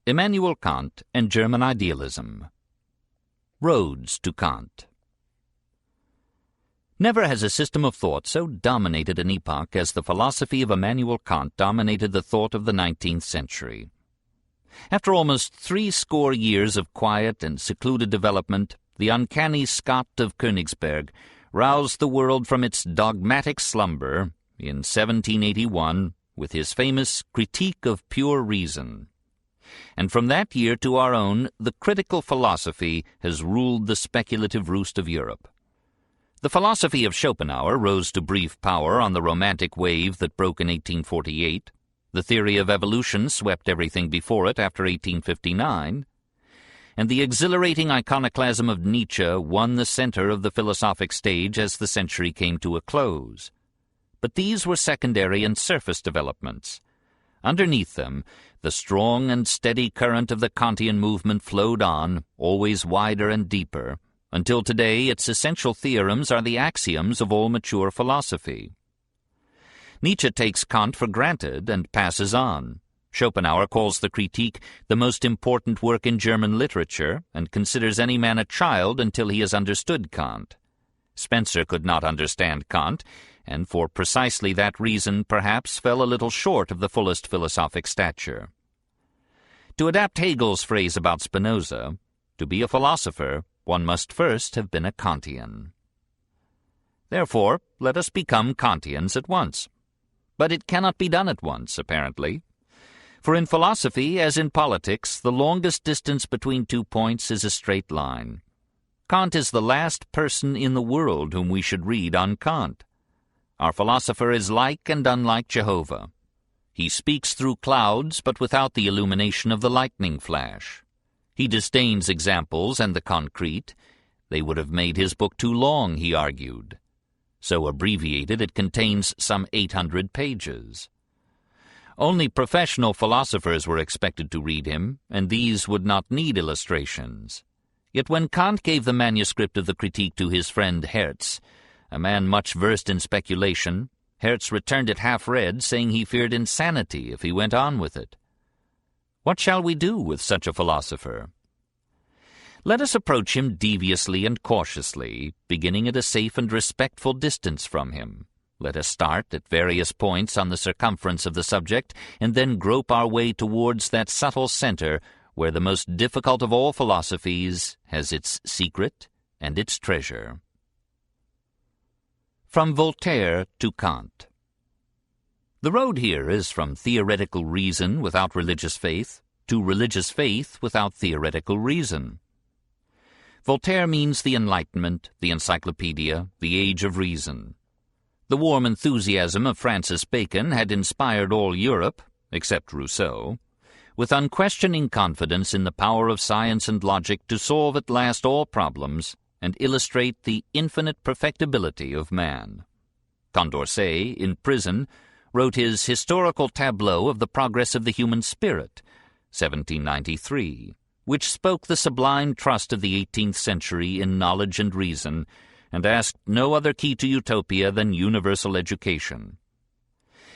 Immanuel Kant and German Idealism. Roads to Kant. Never has a system of thought so dominated an epoch as the philosophy of Immanuel Kant dominated the thought of the 19th century. After almost 70 years of quiet and secluded development, the uncanny Scot of Königsberg roused the world from its dogmatic slumber in 1781 with his famous Critique of Pure Reason. And from that year to our own, the critical philosophy has ruled the speculative roost of Europe. The philosophy of Schopenhauer rose to brief power on the Romantic wave that broke in 1848. The theory of evolution swept everything before it after 1859. And the exhilarating iconoclasm of Nietzsche won the center of the philosophic stage as the century came to a close. But these were secondary and surface developments. Underneath them, the strong and steady current of the Kantian movement flowed on, always wider and deeper, until today its essential theorems are the axioms of all mature philosophy. Nietzsche takes Kant for granted and passes on. Schopenhauer calls the Critique the most important work in German literature and considers any man a child until he has understood Kant. Spencer could not understand Kant, and for precisely that reason perhaps fell a little short of the fullest philosophic stature. To adapt Hegel's phrase about Spinoza, to be a philosopher, one must first have been a Kantian. Therefore, let us become Kantians at once. But it cannot be done at once, apparently. For in philosophy, as in politics, the longest distance between 2 points is a straight line. Kant is the last person in the world whom we should read on Kant. Our philosopher is like and unlike Jehovah. He speaks through clouds, but without the illumination of the lightning flash. He disdains examples and the concrete. They would have made his book too long, he argued. So abbreviated, it contains some 800 pages. Only professional philosophers were expected to read him, and these would not need illustrations. Yet when Kant gave the manuscript of the Critique to his friend Hertz, a man much versed in speculation, Hertz returned it half-read, saying he feared insanity if he went on with it. What shall we do with such a philosopher? Let us approach him deviously and cautiously, beginning at a safe and respectful distance from him. Let us start at various points on the circumference of the subject, and then grope our way towards that subtle center where the most difficult of all philosophies has its secret and its treasure. From Voltaire to Kant. The road here is from theoretical reason without religious faith to religious faith without theoretical reason. Voltaire means the Enlightenment, the Encyclopedia, the Age of Reason. The warm enthusiasm of Francis Bacon had inspired all Europe, except Rousseau, with unquestioning confidence in the power of science and logic to solve at last all problems and illustrate the infinite perfectibility of man. Condorcet, in prison, wrote his historical tableau of the progress of the human spirit, 1793, which spoke the sublime trust of the 18th century in knowledge and reason, and asked no other key to utopia than universal education.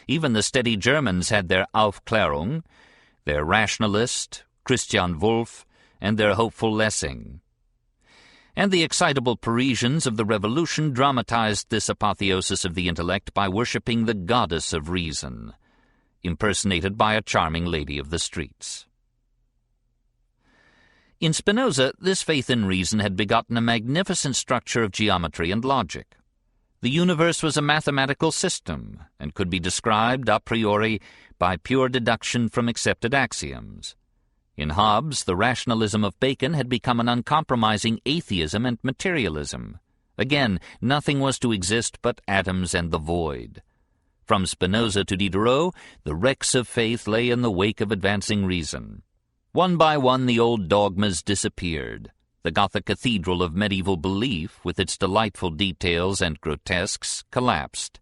Even the steady Germans had their Aufklärung, their rationalist, Christian Wolff, and their hopeful Lessing. And the excitable Parisians of the Revolution dramatized this apotheosis of the intellect by worshipping the goddess of reason, impersonated by a charming lady of the streets. In Spinoza, this faith in reason had begotten a magnificent structure of geometry and logic. The universe was a mathematical system, and could be described a priori by pure deduction from accepted axioms. In Hobbes, the rationalism of Bacon had become an uncompromising atheism and materialism. Again, nothing was to exist but atoms and the void. From Spinoza to Diderot, the wrecks of faith lay in the wake of advancing reason. One by one the old dogmas disappeared. The Gothic cathedral of medieval belief, with its delightful details and grotesques, collapsed.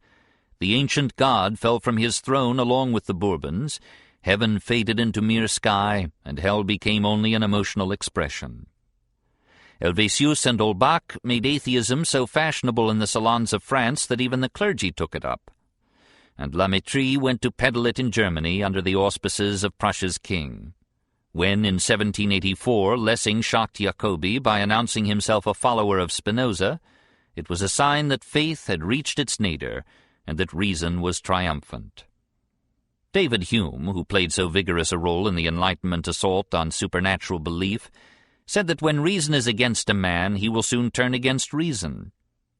The ancient god fell from his throne along with the Bourbons. Heaven faded into mere sky, and hell became only an emotional expression. Helvetius and Holbach made atheism so fashionable in the salons of France that even the clergy took it up. And La Métrie went to peddle it in Germany under the auspices of Prussia's king. When, in 1784, Lessing shocked Jacobi by announcing himself a follower of Spinoza, it was a sign that faith had reached its nadir and that reason was triumphant. David Hume, who played so vigorous a role in the Enlightenment assault on supernatural belief, said that when reason is against a man, he will soon turn against reason.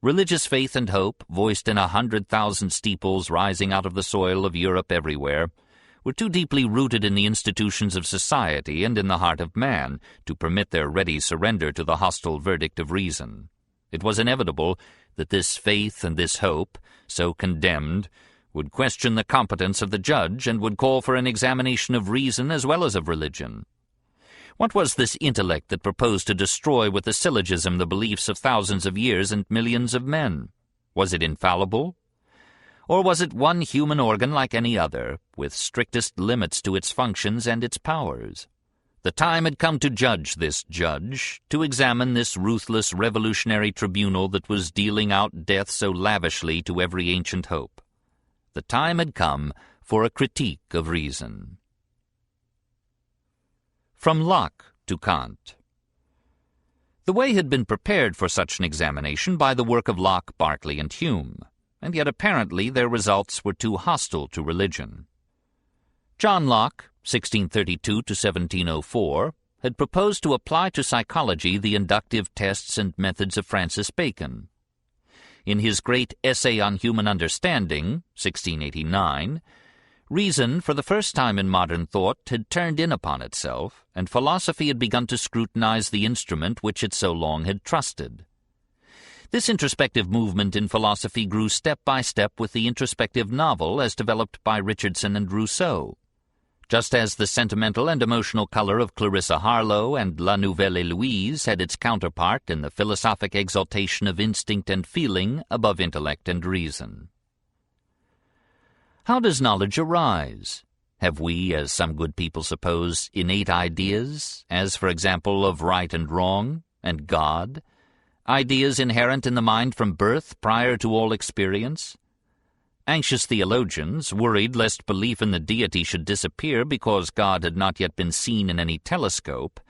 Religious faith and hope, voiced in 100,000 steeples rising out of the soil of Europe everywhere, were too deeply rooted in the institutions of society and in the heart of man to permit their ready surrender to the hostile verdict of reason. It was inevitable that this faith and this hope, so condemned, would question the competence of the judge and would call for an examination of reason as well as of religion. What was this intellect that proposed to destroy with a syllogism the beliefs of thousands of years and millions of men? Was it infallible? Or was it one human organ like any other, with strictest limits to its functions and its powers? The time had come to judge this judge, to examine this ruthless revolutionary tribunal that was dealing out death so lavishly to every ancient hope. The time had come for a critique of reason. From Locke to Kant. The way had been prepared for such an examination by the work of Locke, Berkeley, and Hume, and yet apparently their results were too hostile to religion. John Locke, 1632 to 1704, had proposed to apply to psychology the inductive tests and methods of Francis Bacon. In his great Essay on Human Understanding, 1689, reason, for the first time in modern thought, had turned in upon itself, and philosophy had begun to scrutinize the instrument which it so long had trusted. This introspective movement in philosophy grew step by step with the introspective novel as developed by Richardson and Rousseau. Just as the sentimental and emotional color of Clarissa Harlowe and La Nouvelle Héloïse had its counterpart in the philosophic exaltation of instinct and feeling above intellect and reason. How does knowledge arise? Have we, as some good people suppose, innate ideas, as, for example, of right and wrong, and God, ideas inherent in the mind from birth prior to all experience? Anxious theologians, worried lest belief in the deity should disappear because God had not yet been seen in any telescope,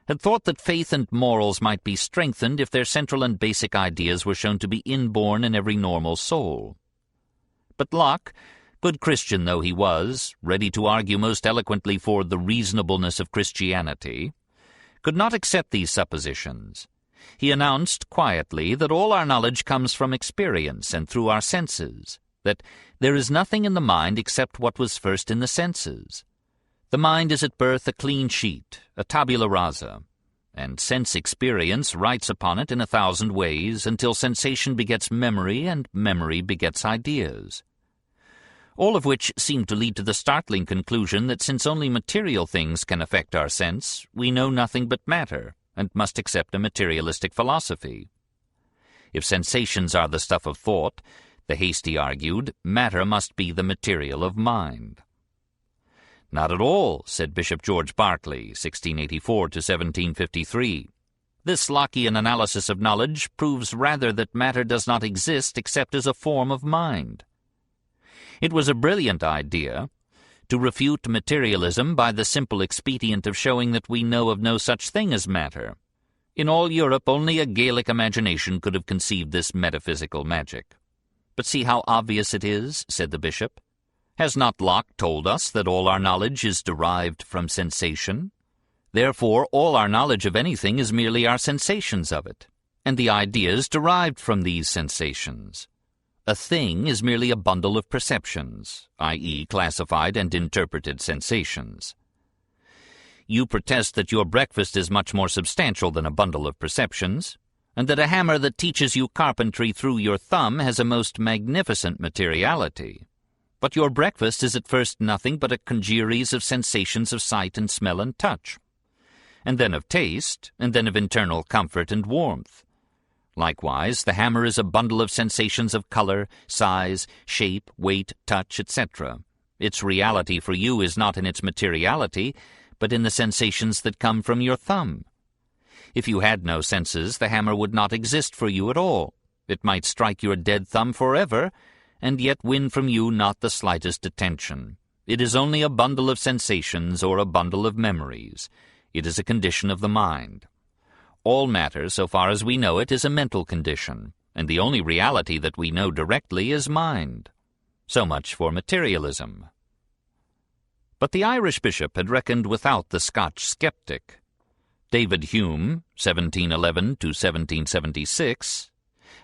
had thought that faith and morals might be strengthened if their central and basic ideas were shown to be inborn in every normal soul. But Locke, good Christian though he was, ready to argue most eloquently for the reasonableness of Christianity, could not accept these suppositions. He announced quietly that all our knowledge comes from experience and through our senses, that there is nothing in the mind except what was first in the senses. The mind is at birth a clean sheet, a tabula rasa, and sense experience writes upon it in 1,000 ways until sensation begets memory and memory begets ideas. All of which seem to lead to the startling conclusion that since only material things can affect our sense, we know nothing but matter, and must accept a materialistic philosophy. If sensations are the stuff of thought, the hasty argued, matter must be the material of mind. Not at all, said Bishop George Berkeley, 1684 to 1753. This Lockean analysis of knowledge proves rather that matter does not exist except as a form of mind. It was a brilliant idea to refute materialism by the simple expedient of showing that we know of no such thing as matter. In all Europe only a Gaelic imagination could have conceived this metaphysical magic. But see how obvious it is, said the bishop. Has not Locke told us that all our knowledge is derived from sensation? Therefore all our knowledge of anything is merely our sensations of it, and the ideas derived from these sensations. A thing is merely a bundle of perceptions, i.e. classified and interpreted sensations. You protest that your breakfast is much more substantial than a bundle of perceptions, and that a hammer that teaches you carpentry through your thumb has a most magnificent materiality. But your breakfast is at first nothing but a congeries of sensations of sight and smell and touch, and then of taste, and then of internal comfort and warmth. Likewise, the hammer is a bundle of sensations of color, size, shape, weight, touch, etc. Its reality for you is not in its materiality, but in the sensations that come from your thumb. If you had no senses, the hammer would not exist for you at all. It might strike your dead thumb forever, and yet win from you not the slightest attention. It is only a bundle of sensations or a bundle of memories. It is a condition of the mind. All matter, so far as we know it, is a mental condition, and the only reality that we know directly is mind. So much for materialism. But the Irish bishop had reckoned without the Scotch skeptic. David Hume, 1711 to 1776,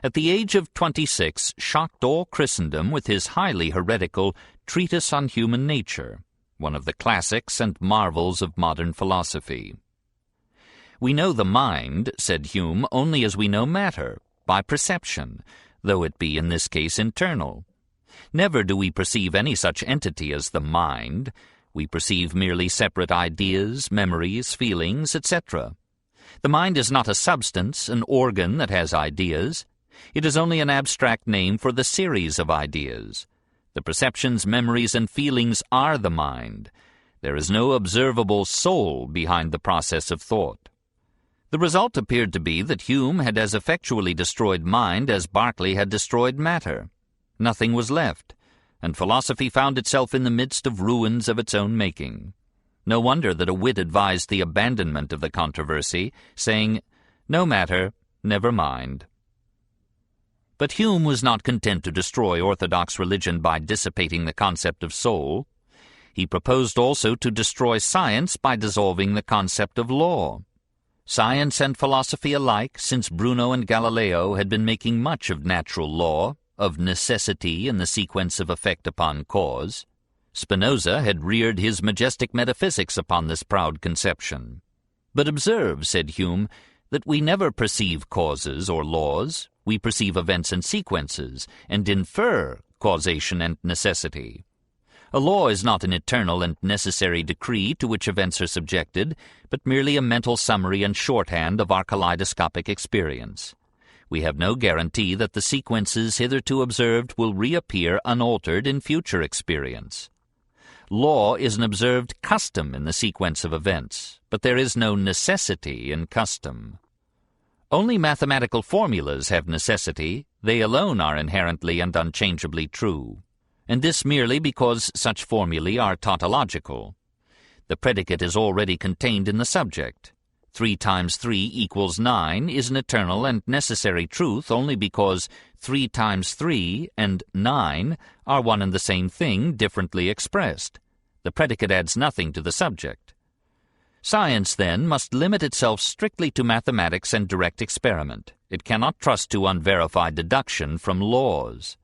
at the age of 26, shocked all Christendom with his highly heretical Treatise on Human Nature, one of the classics and marvels of modern philosophy. We know the mind, said Hume, only as we know matter, by perception, though it be in this case internal. Never do we perceive any such entity as the mind. We perceive merely separate ideas, memories, feelings, etc. The mind is not a substance, an organ that has ideas. It is only an abstract name for the series of ideas. The perceptions, memories, and feelings are the mind. There is no observable soul behind the process of thought. The result appeared to be that Hume had as effectually destroyed mind as Berkeley had destroyed matter. Nothing was left, and philosophy found itself in the midst of ruins of its own making. No wonder that a wit advised the abandonment of the controversy, saying, "No matter, never mind." But Hume was not content to destroy orthodox religion by dissipating the concept of soul. He proposed also to destroy science by dissolving the concept of law. Science and philosophy alike, since Bruno and Galileo, had been making much of natural law, of necessity in the sequence of effect upon cause. Spinoza had reared his majestic metaphysics upon this proud conception. But observe, said Hume, that we never perceive causes or laws. We perceive events and sequences, and infer causation and necessity. A law is not an eternal and necessary decree to which events are subjected, but merely a mental summary and shorthand of our kaleidoscopic experience. We have no guarantee that the sequences hitherto observed will reappear unaltered in future experience. Law is an observed custom in the sequence of events, but there is no necessity in custom. Only mathematical formulas have necessity. They alone are inherently and unchangeably true, and this merely because such formulae are tautological. The predicate is already contained in the subject. 3 times 3 equals 9 is an eternal and necessary truth only because 3 times 3 and 9 are one and the same thing, differently expressed. The predicate adds nothing to the subject. Science, then, must limit itself strictly to mathematics and direct experiment. It cannot trust to unverified deduction from laws.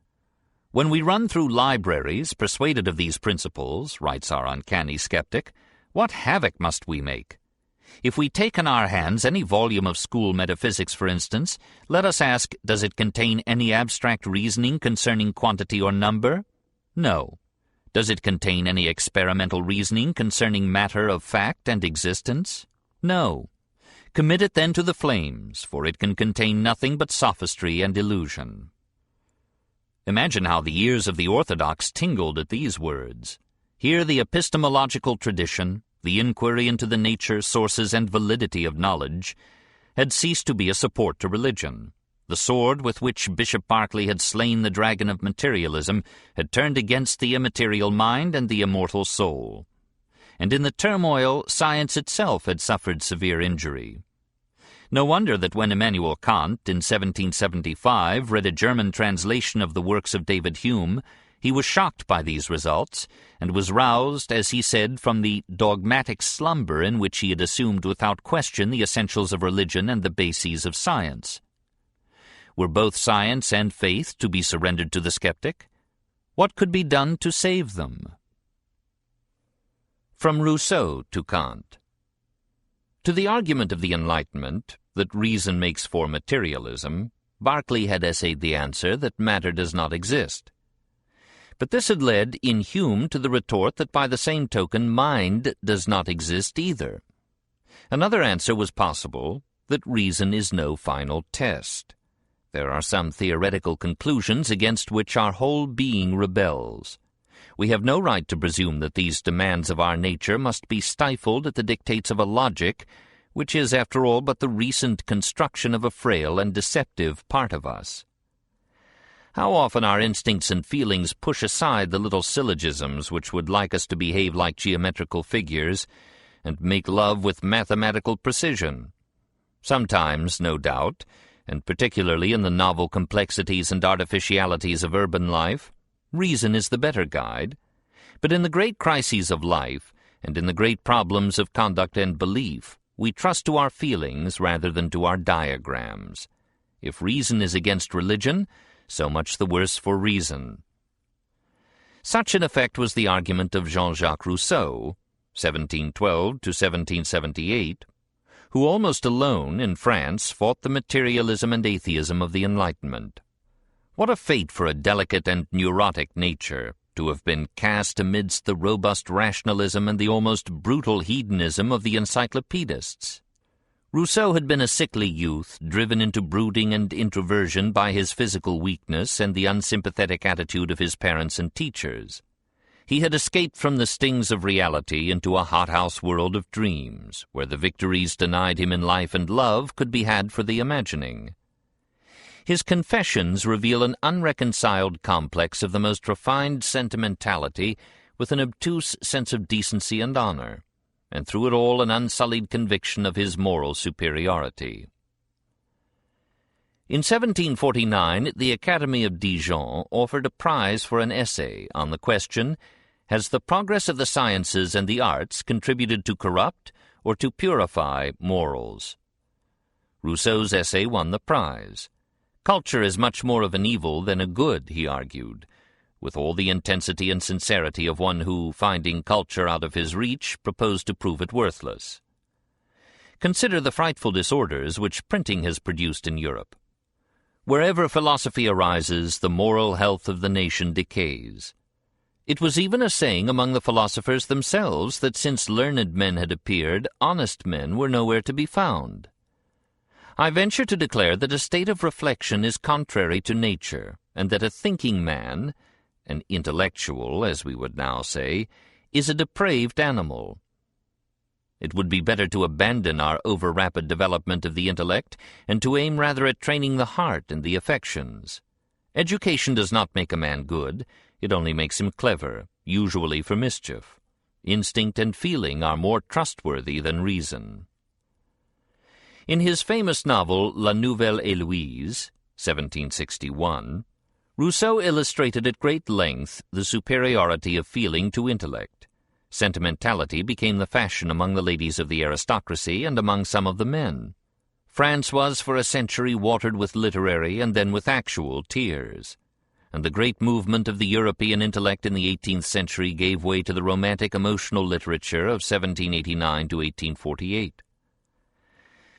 When we run through libraries persuaded of these principles, writes our uncanny skeptic, what havoc must we make? If we take in our hands any volume of school metaphysics, for instance, let us ask, does it contain any abstract reasoning concerning quantity or number? No. Does it contain any experimental reasoning concerning matter of fact and existence? No. Commit it then to the flames, for it can contain nothing but sophistry and illusion. Imagine how the ears of the orthodox tingled at these words. Here the epistemological tradition, the inquiry into the nature, sources, and validity of knowledge, had ceased to be a support to religion. The sword with which Bishop Berkeley had slain the dragon of materialism had turned against the immaterial mind and the immortal soul. And in the turmoil, science itself had suffered severe injury. No wonder that when Immanuel Kant, in 1775, read a German translation of the works of David Hume, he was shocked by these results, and was roused, as he said, from the dogmatic slumber in which he had assumed without question the essentials of religion and the bases of science. Were both science and faith to be surrendered to the skeptic? What could be done to save them? From Rousseau to Kant. To the argument of the Enlightenment, that reason makes for materialism, Berkeley had essayed the answer that matter does not exist. But this had led, in Hume, to the retort that by the same token mind does not exist either. Another answer was possible, that reason is no final test. There are some theoretical conclusions against which our whole being rebels. We have no right to presume that these demands of our nature must be stifled at the dictates of a logic, which is, after all, but the recent construction of a frail and deceptive part of us. How often our instincts and feelings push aside the little syllogisms which would like us to behave like geometrical figures and make love with mathematical precision. Sometimes, no doubt, and particularly in the novel complexities and artificialities of urban life, reason is the better guide. But in the great crises of life, and in the great problems of conduct and belief, we trust to our feelings rather than to our diagrams. If reason is against religion, so much the worse for reason. Such, in effect, was the argument of Jean-Jacques Rousseau, 1712 to 1778, who almost alone in France fought the materialism and atheism of the Enlightenment. What a fate for a delicate and neurotic nature to have been cast amidst the robust rationalism and the almost brutal hedonism of the encyclopedists. Rousseau had been a sickly youth, driven into brooding and introversion by his physical weakness and the unsympathetic attitude of his parents and teachers. He had escaped from the stings of reality into a hothouse world of dreams, where the victories denied him in life and love could be had for the imagining. His confessions reveal an unreconciled complex of the most refined sentimentality with an obtuse sense of decency and honor, and through it all an unsullied conviction of his moral superiority. In 1749, the Academy of Dijon offered a prize for an essay on the question, "Has the progress of the sciences and the arts contributed to corrupt or to purify morals?" Rousseau's essay won the prize. Culture is much more of an evil than a good, he argued, with all the intensity and sincerity of one who, finding culture out of his reach, proposed to prove it worthless. Consider the frightful disorders which printing has produced in Europe. Wherever philosophy arises, the moral health of the nation decays. It was even a saying among the philosophers themselves that since learned men had appeared, honest men were nowhere to be found. I venture to declare that a state of reflection is contrary to nature, and that a thinking man, an intellectual, as we would now say, is a depraved animal. It would be better to abandon our over-rapid development of the intellect and to aim rather at training the heart and the affections. Education does not make a man good, it only makes him clever, usually for mischief. Instinct and feeling are more trustworthy than reason. In his famous novel La Nouvelle Héloïse, 1761, Rousseau illustrated at great length the superiority of feeling to intellect. Sentimentality became the fashion among the ladies of the aristocracy and among some of the men. France was for a century watered with literary and then with actual tears, and the great movement of the European intellect in the 18th century gave way to the romantic emotional literature of 1789 to 1848.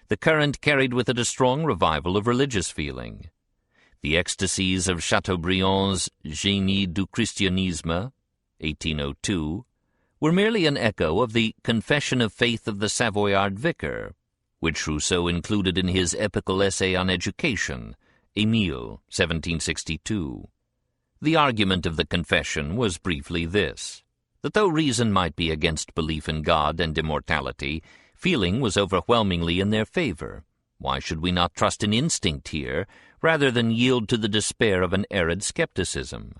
The current carried with it a strong revival of religious feeling. The ecstasies of Chateaubriand's Génie du Christianisme, 1802, were merely an echo of the Confession of Faith of the Savoyard Vicar, which Rousseau included in his epical essay on education, Émile, 1762. The argument of the Confession was briefly this, that though reason might be against belief in God and immortality, feeling was overwhelmingly in their favor. Why should we not trust in instinct here, rather than yield to the despair of an arid skepticism?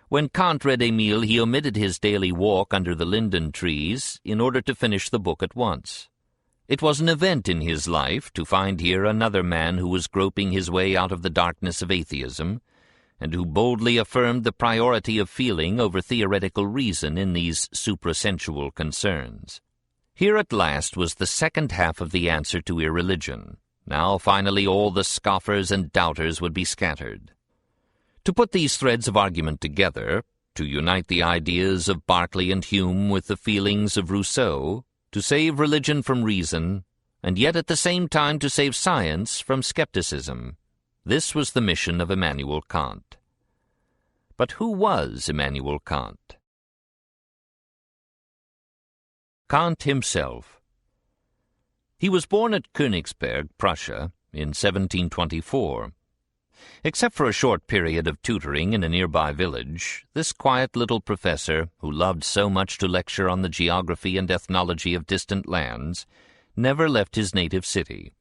When Kant read Émile, he omitted his daily walk under the linden trees in order to finish the book at once. It was an event in his life to find here another man who was groping his way out of the darkness of atheism, and who boldly affirmed the priority of feeling over theoretical reason in these suprasensual concerns. Here at last was the second half of the answer to irreligion. Now finally all the scoffers and doubters would be scattered. To put these threads of argument together, to unite the ideas of Berkeley and Hume with the feelings of Rousseau, to save religion from reason, and yet at the same time to save science from skepticism, this was the mission of Immanuel Kant. But who was Immanuel Kant? Kant himself. He was born at Königsberg, Prussia, in 1724. Except for a short period of tutoring in a nearby village, this quiet little professor, who loved so much to lecture on the geography and ethnology of distant lands, never left his native city.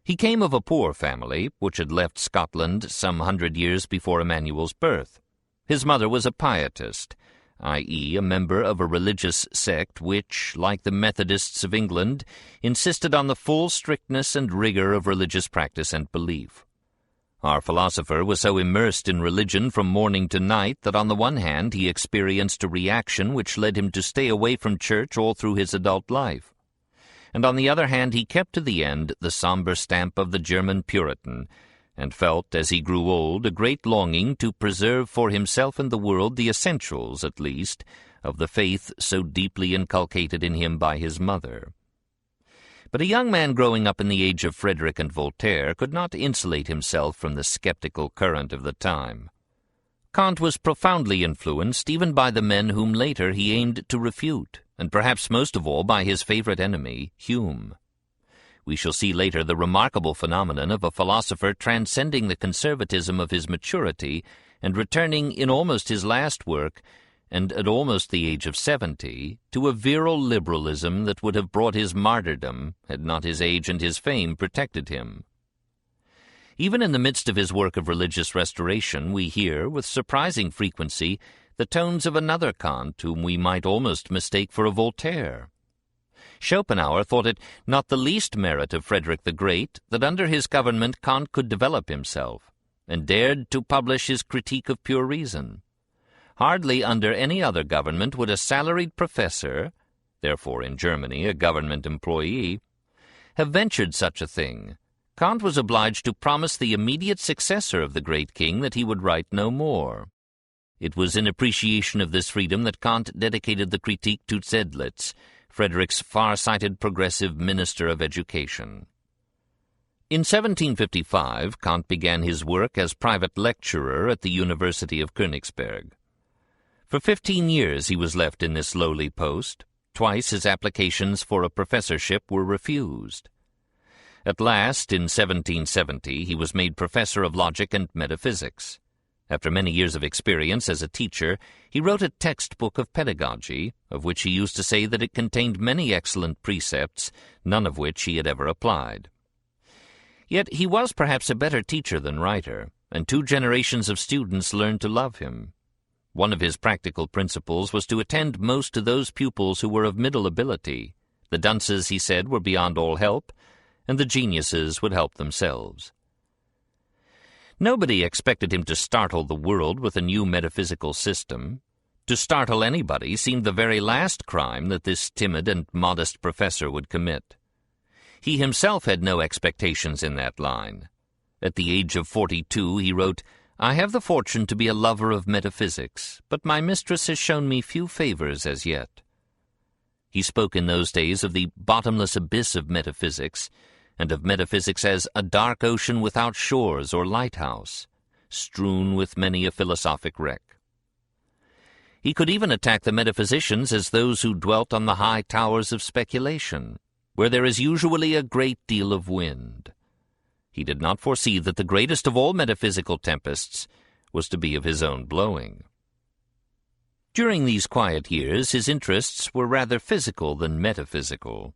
He came of a poor family, which had left Scotland some 100 years before Immanuel's birth. His mother was a pietist, i.e., a member of a religious sect which, like the Methodists of England, insisted on the full strictness and rigor of religious practice and belief. Our philosopher was so immersed in religion from morning to night that on the one hand he experienced a reaction which led him to stay away from church all through his adult life, and on the other hand he kept to the end the somber stamp of the German Puritan, and felt, as he grew old, a great longing to preserve for himself and the world the essentials, at least, of the faith so deeply inculcated in him by his mother. But a young man growing up in the age of Frederick and Voltaire could not insulate himself from the skeptical current of the time. Kant was profoundly influenced even by the men whom later he aimed to refute, and perhaps most of all by his favorite enemy, Hume. We shall see later the remarkable phenomenon of a philosopher transcending the conservatism of his maturity and returning in almost his last work, and at almost the age of 70, to a virile liberalism that would have brought his martyrdom had not his age and his fame protected him. Even in the midst of his work of religious restoration, we hear, with surprising frequency, the tones of another Kant whom we might almost mistake for a Voltaire. Schopenhauer thought it not the least merit of Frederick the Great that under his government Kant could develop himself, and dared to publish his Critique of Pure Reason. Hardly under any other government would a salaried professor, therefore in Germany a government employee, have ventured such a thing. Kant was obliged to promise the immediate successor of the great king that he would write no more. It was in appreciation of this freedom that Kant dedicated the Critique to Zedlitz, Frederick's far-sighted progressive minister of education. In 1755, Kant began his work as private lecturer at the University of Königsberg. For 15 years he was left in this lowly post. Twice his applications for a professorship were refused. At last, in 1770, he was made professor of logic and metaphysics. After many years of experience as a teacher, he wrote a textbook of pedagogy, of which he used to say that it contained many excellent precepts, none of which he had ever applied. Yet he was perhaps a better teacher than writer, and 2 generations of students learned to love him. One of his practical principles was to attend most to those pupils who were of middle ability. The dunces, he said, were beyond all help, and the geniuses would help themselves. Nobody expected him to startle the world with a new metaphysical system. To startle anybody seemed the very last crime that this timid and modest professor would commit. He himself had no expectations in that line. At the age of 42 he wrote, "I have the fortune to be a lover of metaphysics, but my mistress has shown me few favors as yet." He spoke in those days of the bottomless abyss of metaphysics, and of metaphysics as a dark ocean without shores or lighthouse, strewn with many a philosophic wreck. He could even attack the metaphysicians as those who dwelt on the high towers of speculation, where there is usually a great deal of wind. He did not foresee that the greatest of all metaphysical tempests was to be of his own blowing. During these quiet years his interests were rather physical than metaphysical.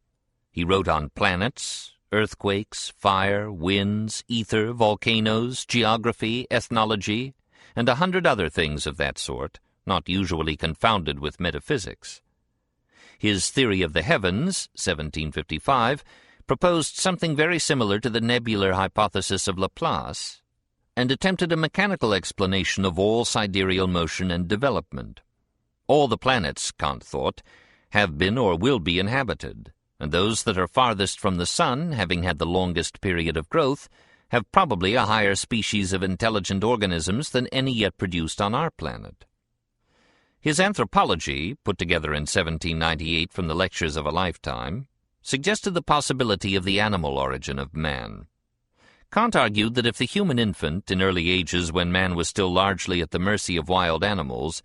He wrote on planets, earthquakes, fire, winds, ether, volcanoes, geography, ethnology, and 100 other things of that sort, not usually confounded with metaphysics. His theory of the heavens, 1755, proposed something very similar to the nebular hypothesis of Laplace, and attempted a mechanical explanation of all sidereal motion and development. All the planets, Kant thought, have been or will be inhabited, and those that are farthest from the sun, having had the longest period of growth, have probably a higher species of intelligent organisms than any yet produced on our planet. His Anthropology, put together in 1798 from the lectures of a lifetime, suggested the possibility of the animal origin of man. Kant argued that if the human infant, in early ages when man was still largely at the mercy of wild animals,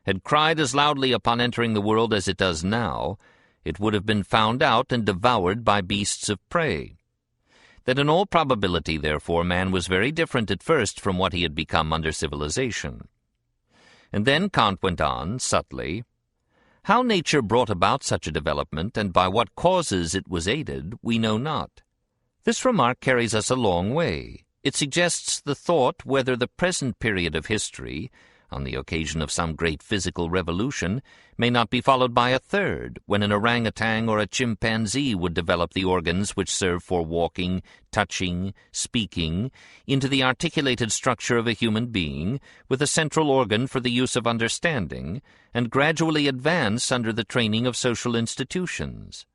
had cried as loudly upon entering the world as it does now, it would have been found out and devoured by beasts of prey. That in all probability, therefore, man was very different at first from what he had become under civilization. And then Kant went on, subtly, "How nature brought about such a development, and by what causes it was aided, we know not. This remark carries us a long way. It suggests the thought whether the present period of history, on the occasion of some great physical revolution, may not be followed by a third, when an orangutan or a chimpanzee would develop the organs which serve for walking, touching, speaking, into the articulated structure of a human being, with a central organ for the use of understanding, and gradually advance under the training of social institutions.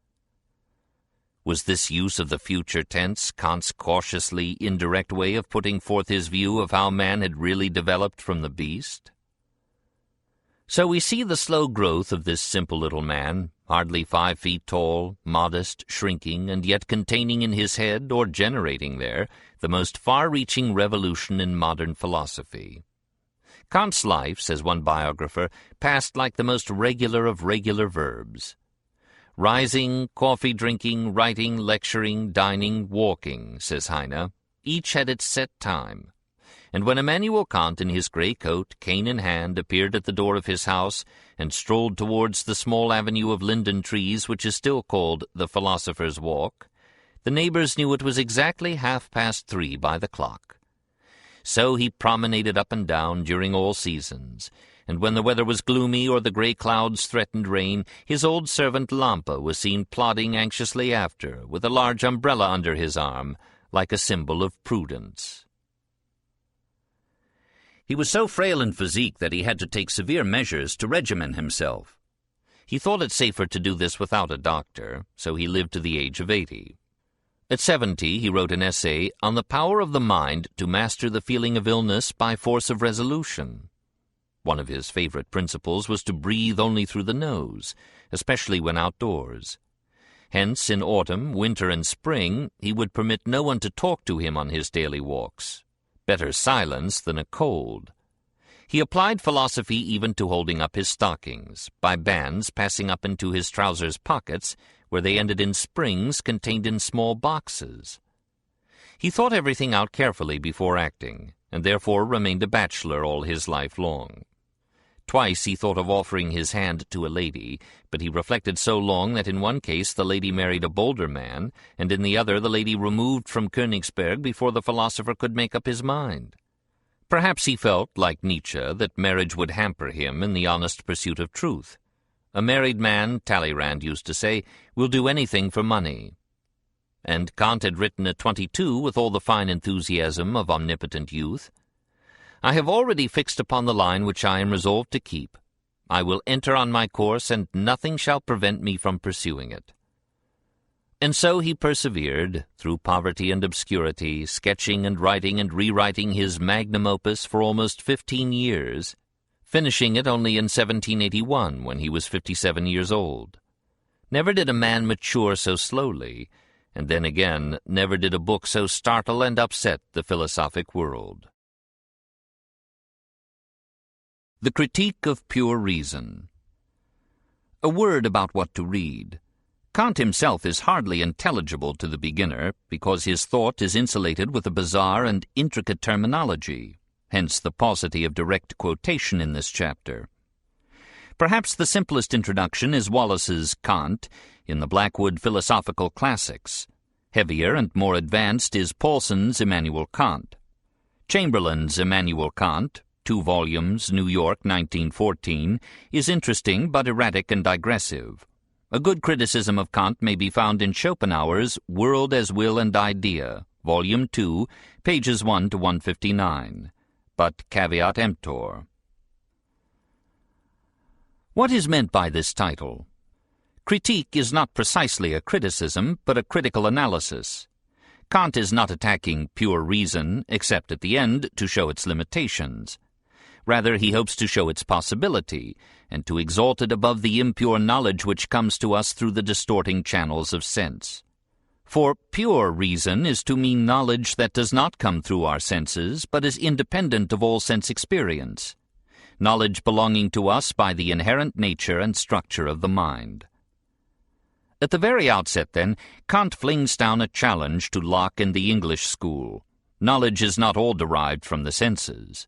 Was this use of the future tense Kant's cautiously indirect way of putting forth his view of how man had really developed from the beast? So we see the slow growth of this simple little man, hardly 5 feet tall, modest, shrinking, and yet containing in his head, or generating there, the most far-reaching revolution in modern philosophy. Kant's life, says one biographer, passed like the most regular of regular verbs. Rising, coffee-drinking, writing, lecturing, dining, walking, says Heine, each had its set time. And when Immanuel Kant in his grey coat, cane in hand, appeared at the door of his house and strolled towards the small avenue of linden trees which is still called the Philosopher's Walk, the neighbours knew it was exactly 3:30 by the clock. So he promenaded up and down during all seasons, and when the weather was gloomy or the grey clouds threatened rain, his old servant Lampe was seen plodding anxiously after, with a large umbrella under his arm, like a symbol of prudence. He was so frail in physique that he had to take severe measures to regimen himself. He thought it safer to do this without a doctor, so he lived to the age of 80. At 70 he wrote an essay on the power of the mind to master the feeling of illness by force of resolution. One of his favorite principles was to breathe only through the nose, especially when outdoors. Hence, in autumn, winter, and spring, he would permit no one to talk to him on his daily walks. Better silence than a cold. He applied philosophy even to holding up his stockings, by bands passing up into his trousers' pockets, where they ended in springs contained in small boxes. He thought everything out carefully before acting, and therefore remained a bachelor all his life long. Twice he thought of offering his hand to a lady, but he reflected so long that in one case the lady married a bolder man, and in the other the lady removed from Königsberg before the philosopher could make up his mind. Perhaps he felt, like Nietzsche, that marriage would hamper him in the honest pursuit of truth. A married man, Talleyrand used to say, will do anything for money. And Kant had written at 22 with all the fine enthusiasm of omnipotent youth, I have already fixed upon the line which I am resolved to keep. I will enter on my course, and nothing shall prevent me from pursuing it. And so he persevered, through poverty and obscurity, sketching and writing and rewriting his magnum opus for almost 15 years, finishing it only in 1781 when he was 57 years old. Never did a man mature so slowly, and then again, never did a book so startle and upset the philosophic world. The Critique of Pure Reason. A word about what to read. Kant himself is hardly intelligible to the beginner because his thought is insulated with a bizarre and intricate terminology, hence the paucity of direct quotation in this chapter. Perhaps the simplest introduction is Wallace's Kant in the Blackwood Philosophical Classics. Heavier and more advanced is Paulson's Immanuel Kant. Chamberlain's Immanuel Kant, 2 volumes, New York, 1914, is interesting but erratic and digressive. A good criticism of Kant may be found in Schopenhauer's World as Will and Idea, Volume 2, pages 1 to 159, but caveat emptor. What is meant by this title? Critique is not precisely a criticism, but a critical analysis. Kant is not attacking pure reason, except at the end to show its limitations. Rather, he hopes to show its possibility, and to exalt it above the impure knowledge which comes to us through the distorting channels of sense. For pure reason is to mean knowledge that does not come through our senses, but is independent of all sense experience, knowledge belonging to us by the inherent nature and structure of the mind. At the very outset, then, Kant flings down a challenge to Locke and the English school. Knowledge is not all derived from the senses.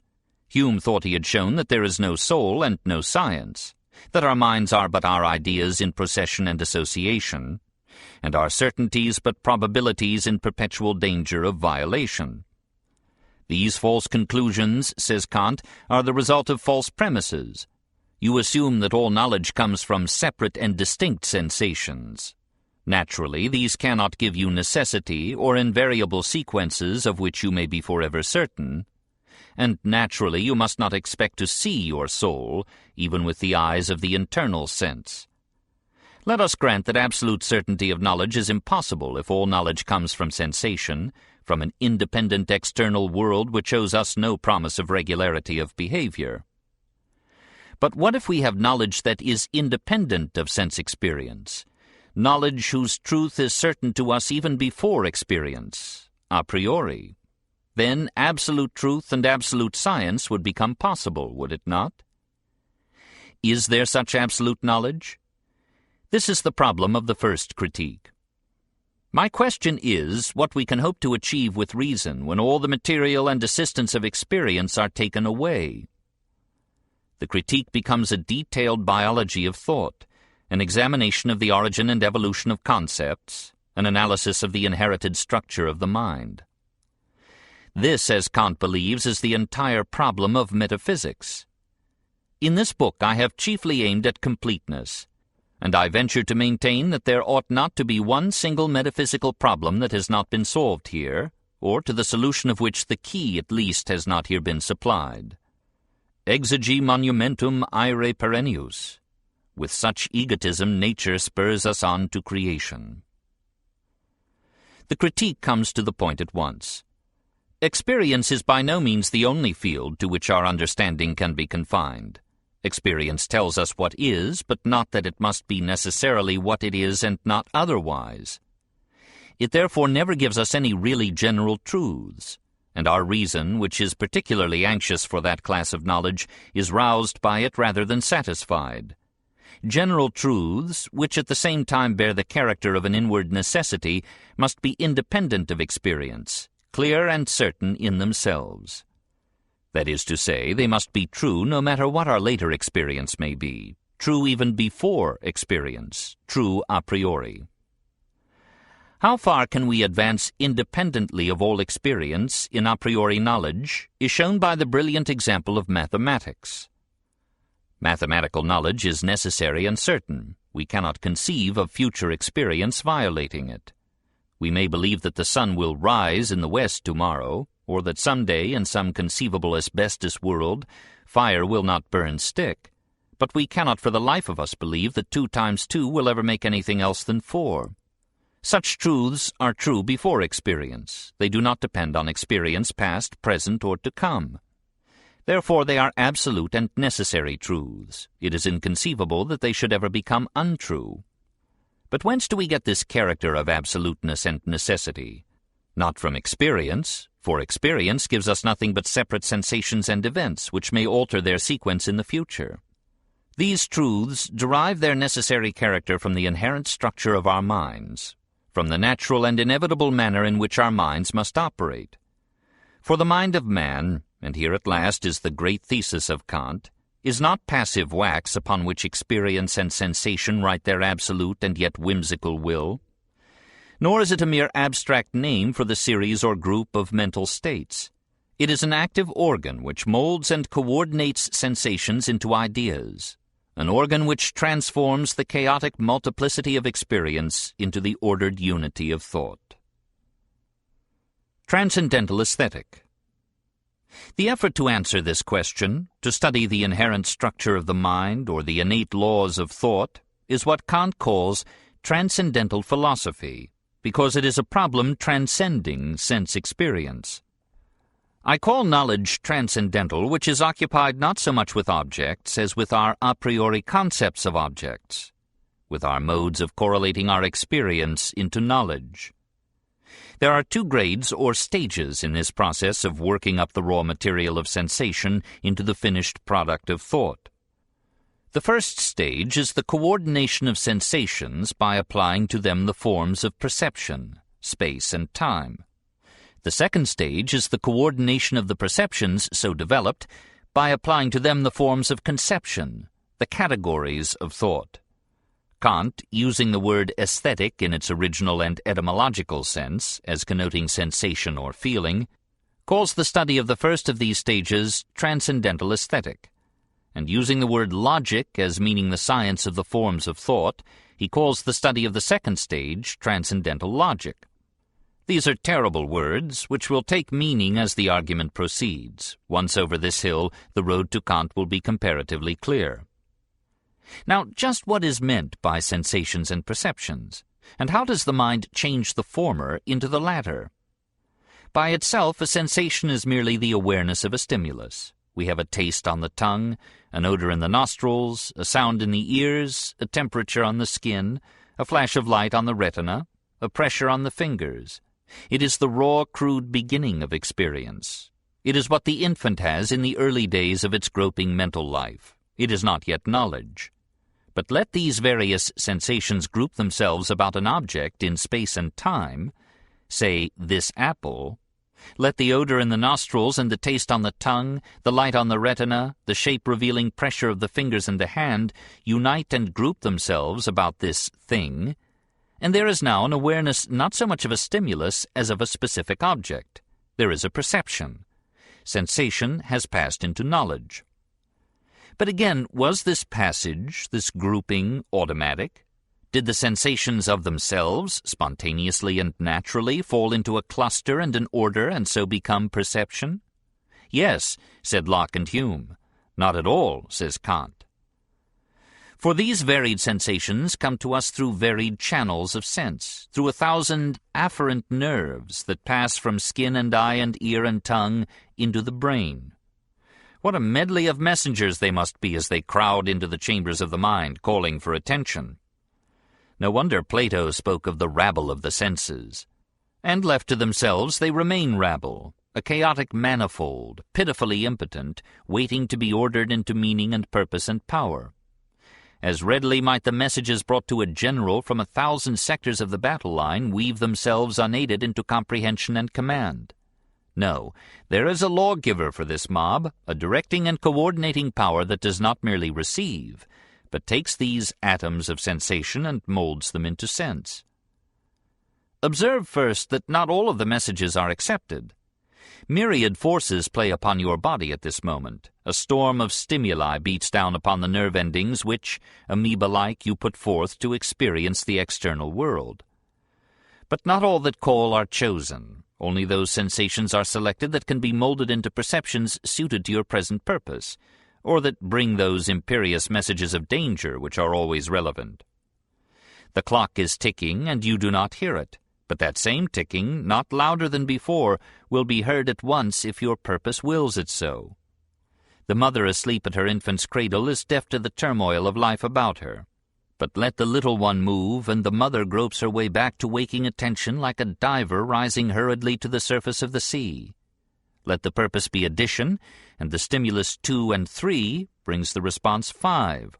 Hume thought he had shown that there is no soul and no science, that our minds are but our ideas in procession and association, and are certainties but probabilities in perpetual danger of violation. These false conclusions, says Kant, are the result of false premises. You assume that all knowledge comes from separate and distinct sensations. Naturally, these cannot give you necessity or invariable sequences of which you may be forever certain, and naturally you must not expect to see your soul, even with the eyes of the internal sense. Let us grant that absolute certainty of knowledge is impossible if all knowledge comes from sensation, from an independent external world which shows us no promise of regularity of behavior. But what if we have knowledge that is independent of sense experience, knowledge whose truth is certain to us even before experience, a priori? Then absolute truth and absolute science would become possible, would it not? Is there such absolute knowledge? This is the problem of the first critique. My question is what we can hope to achieve with reason when all the material and assistance of experience are taken away. The critique becomes a detailed biology of thought, an examination of the origin and evolution of concepts, an analysis of the inherited structure of the mind. This, as Kant believes, is the entire problem of metaphysics. In this book I have chiefly aimed at completeness, and I venture to maintain that there ought not to be one single metaphysical problem that has not been solved here, or to the solution of which the key at least has not here been supplied. Exegi monumentum aere perennius. With such egotism nature spurs us on to creation. The critique comes to the point at once. Experience is by no means the only field to which our understanding can be confined. Experience tells us what is, but not that it must be necessarily what it is and not otherwise. It therefore never gives us any really general truths, and our reason, which is particularly anxious for that class of knowledge, is roused by it rather than satisfied. General truths, which at the same time bear the character of an inward necessity, must be independent of experience, clear and certain in themselves. That is to say, they must be true no matter what our later experience may be, true even before experience, true a priori. How far can we advance independently of all experience in a priori knowledge is shown by the brilliant example of mathematics. Mathematical knowledge is necessary and certain. We cannot conceive of future experience violating it. We may believe that the sun will rise in the west tomorrow, or that someday in some conceivable asbestos world fire will not burn stick, but we cannot for the life of us believe that 2 times 2 will ever make anything else than 4. Such truths are true before experience. They do not depend on experience past, present, or to come. Therefore they are absolute and necessary truths. It is inconceivable that they should ever become untrue. But whence do we get this character of absoluteness and necessity? Not from experience, for experience gives us nothing but separate sensations and events which may alter their sequence in the future. These truths derive their necessary character from the inherent structure of our minds, from the natural and inevitable manner in which our minds must operate. For the mind of man, and here at last is the great thesis of Kant, is not passive wax upon which experience and sensation write their absolute and yet whimsical will, nor is it a mere abstract name for the series or group of mental states. It is an active organ which molds and coordinates sensations into ideas, an organ which transforms the chaotic multiplicity of experience into the ordered unity of thought. Transcendental Aesthetic. The effort to answer this question, to study the inherent structure of the mind or the innate laws of thought, is what Kant calls transcendental philosophy, because it is a problem transcending sense experience. I call knowledge transcendental which is occupied not so much with objects as with our a priori concepts of objects, with our modes of correlating our experience into knowledge. There are 2 grades or stages in this process of working up the raw material of sensation into the finished product of thought. The first stage is the coordination of sensations by applying to them the forms of perception, space, and time. The second stage is the coordination of the perceptions so developed by applying to them the forms of conception, the categories of thought. Kant, using the word aesthetic in its original and etymological sense, as connoting sensation or feeling, calls the study of the first of these stages transcendental aesthetic, and using the word logic as meaning the science of the forms of thought, he calls the study of the second stage transcendental logic. These are terrible words, which will take meaning as the argument proceeds. Once over this hill, the road to Kant will be comparatively clear. Now, just what is meant by sensations and perceptions, and how does the mind change the former into the latter? By itself, a sensation is merely the awareness of a stimulus. We have a taste on the tongue, an odor in the nostrils, a sound in the ears, a temperature on the skin, a flash of light on the retina, a pressure on the fingers. It is the raw, crude beginning of experience. It is what the infant has in the early days of its groping mental life. It is not yet knowledge. But let these various sensations group themselves about an object in space and time, say, this apple. Let the odor in the nostrils and the taste on the tongue, the light on the retina, the shape-revealing pressure of the fingers and the hand unite and group themselves about this thing, and there is now an awareness not so much of a stimulus as of a specific object. There is a perception. Sensation has passed into knowledge. But again, was this passage, this grouping, automatic? Did the sensations of themselves, spontaneously and naturally, fall into a cluster and an order and so become perception? Yes, said Locke and Hume. Not at all, says Kant. For these varied sensations come to us through varied channels of sense, through 1,000 afferent nerves that pass from skin and eye and ear and tongue into the brain. What a medley of messengers they must be as they crowd into the chambers of the mind, calling for attention. No wonder Plato spoke of the rabble of the senses. And left to themselves, they remain rabble, a chaotic manifold, pitifully impotent, waiting to be ordered into meaning and purpose and power. As readily might the messages brought to a general from 1,000 sectors of the battle line weave themselves unaided into comprehension and command. No, there is a lawgiver for this mob, a directing and coordinating power that does not merely receive, but takes these atoms of sensation and molds them into sense. Observe first that not all of the messages are accepted. Myriad forces play upon your body at this moment. A storm of stimuli beats down upon the nerve endings which, amoeba-like, you put forth to experience the external world. But not all that call are chosen. Only those sensations are selected that can be molded into perceptions suited to your present purpose, or that bring those imperious messages of danger which are always relevant. The clock is ticking, and you do not hear it. But that same ticking, not louder than before, will be heard at once if your purpose wills it so. The mother asleep at her infant's cradle is deaf to the turmoil of life about her. But let the little one move, and the mother gropes her way back to waking attention like a diver rising hurriedly to the surface of the sea. Let the purpose be addition, and the stimulus 2 and 3 brings the response 5.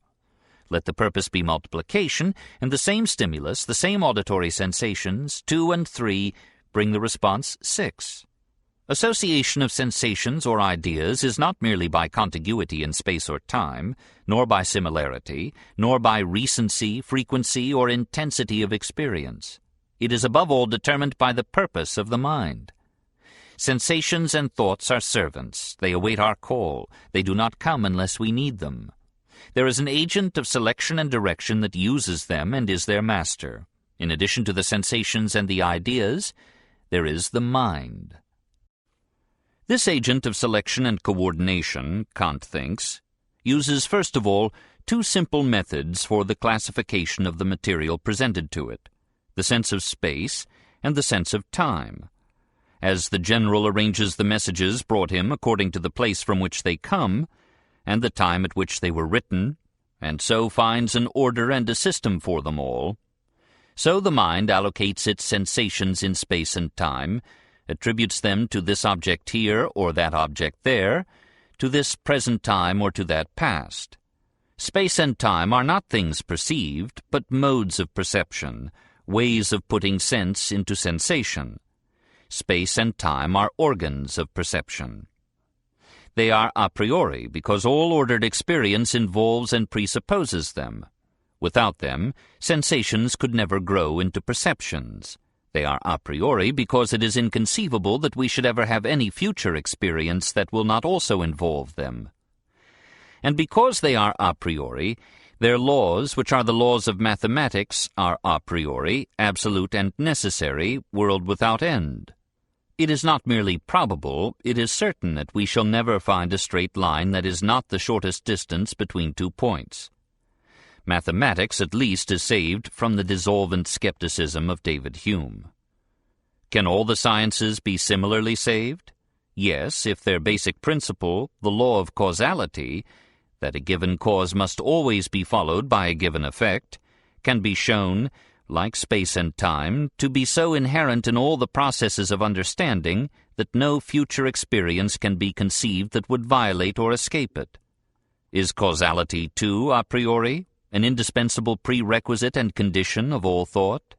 Let the purpose be multiplication, and the same stimulus, the same auditory sensations, 2 and 3, bring the response 6. Association of sensations or ideas is not merely by contiguity in space or time, nor by similarity, nor by recency, frequency, or intensity of experience. It is above all determined by the purpose of the mind. Sensations and thoughts are servants. They await our call. They do not come unless we need them. There is an agent of selection and direction that uses them and is their master. In addition to the sensations and the ideas, there is the mind. This agent of selection and coordination, Kant thinks, uses first of all 2 simple methods for the classification of the material presented to it, the sense of space and the sense of time. As the general arranges the messages brought him according to the place from which they come, and the time at which they were written, and so finds an order and a system for them all, so the mind allocates its sensations in space and time, attributes them to this object here or that object there, to this present time or to that past. Space and time are not things perceived, but modes of perception, ways of putting sense into sensation. Space and time are organs of perception. They are a priori because all ordered experience involves and presupposes them. Without them, sensations could never grow into perceptions. They are a priori because it is inconceivable that we should ever have any future experience that will not also involve them. And because they are a priori, their laws, which are the laws of mathematics, are a priori, absolute and necessary, world without end. It is not merely probable, it is certain that we shall never find a straight line that is not the shortest distance between 2 points. Mathematics at least is saved from the dissolvent skepticism of David Hume. Can all the sciences be similarly saved? Yes, if their basic principle, the law of causality, that a given cause must always be followed by a given effect, can be shown, like space and time, to be so inherent in all the processes of understanding that no future experience can be conceived that would violate or escape it. Is causality, too, a priori, an indispensable prerequisite and condition of all thought?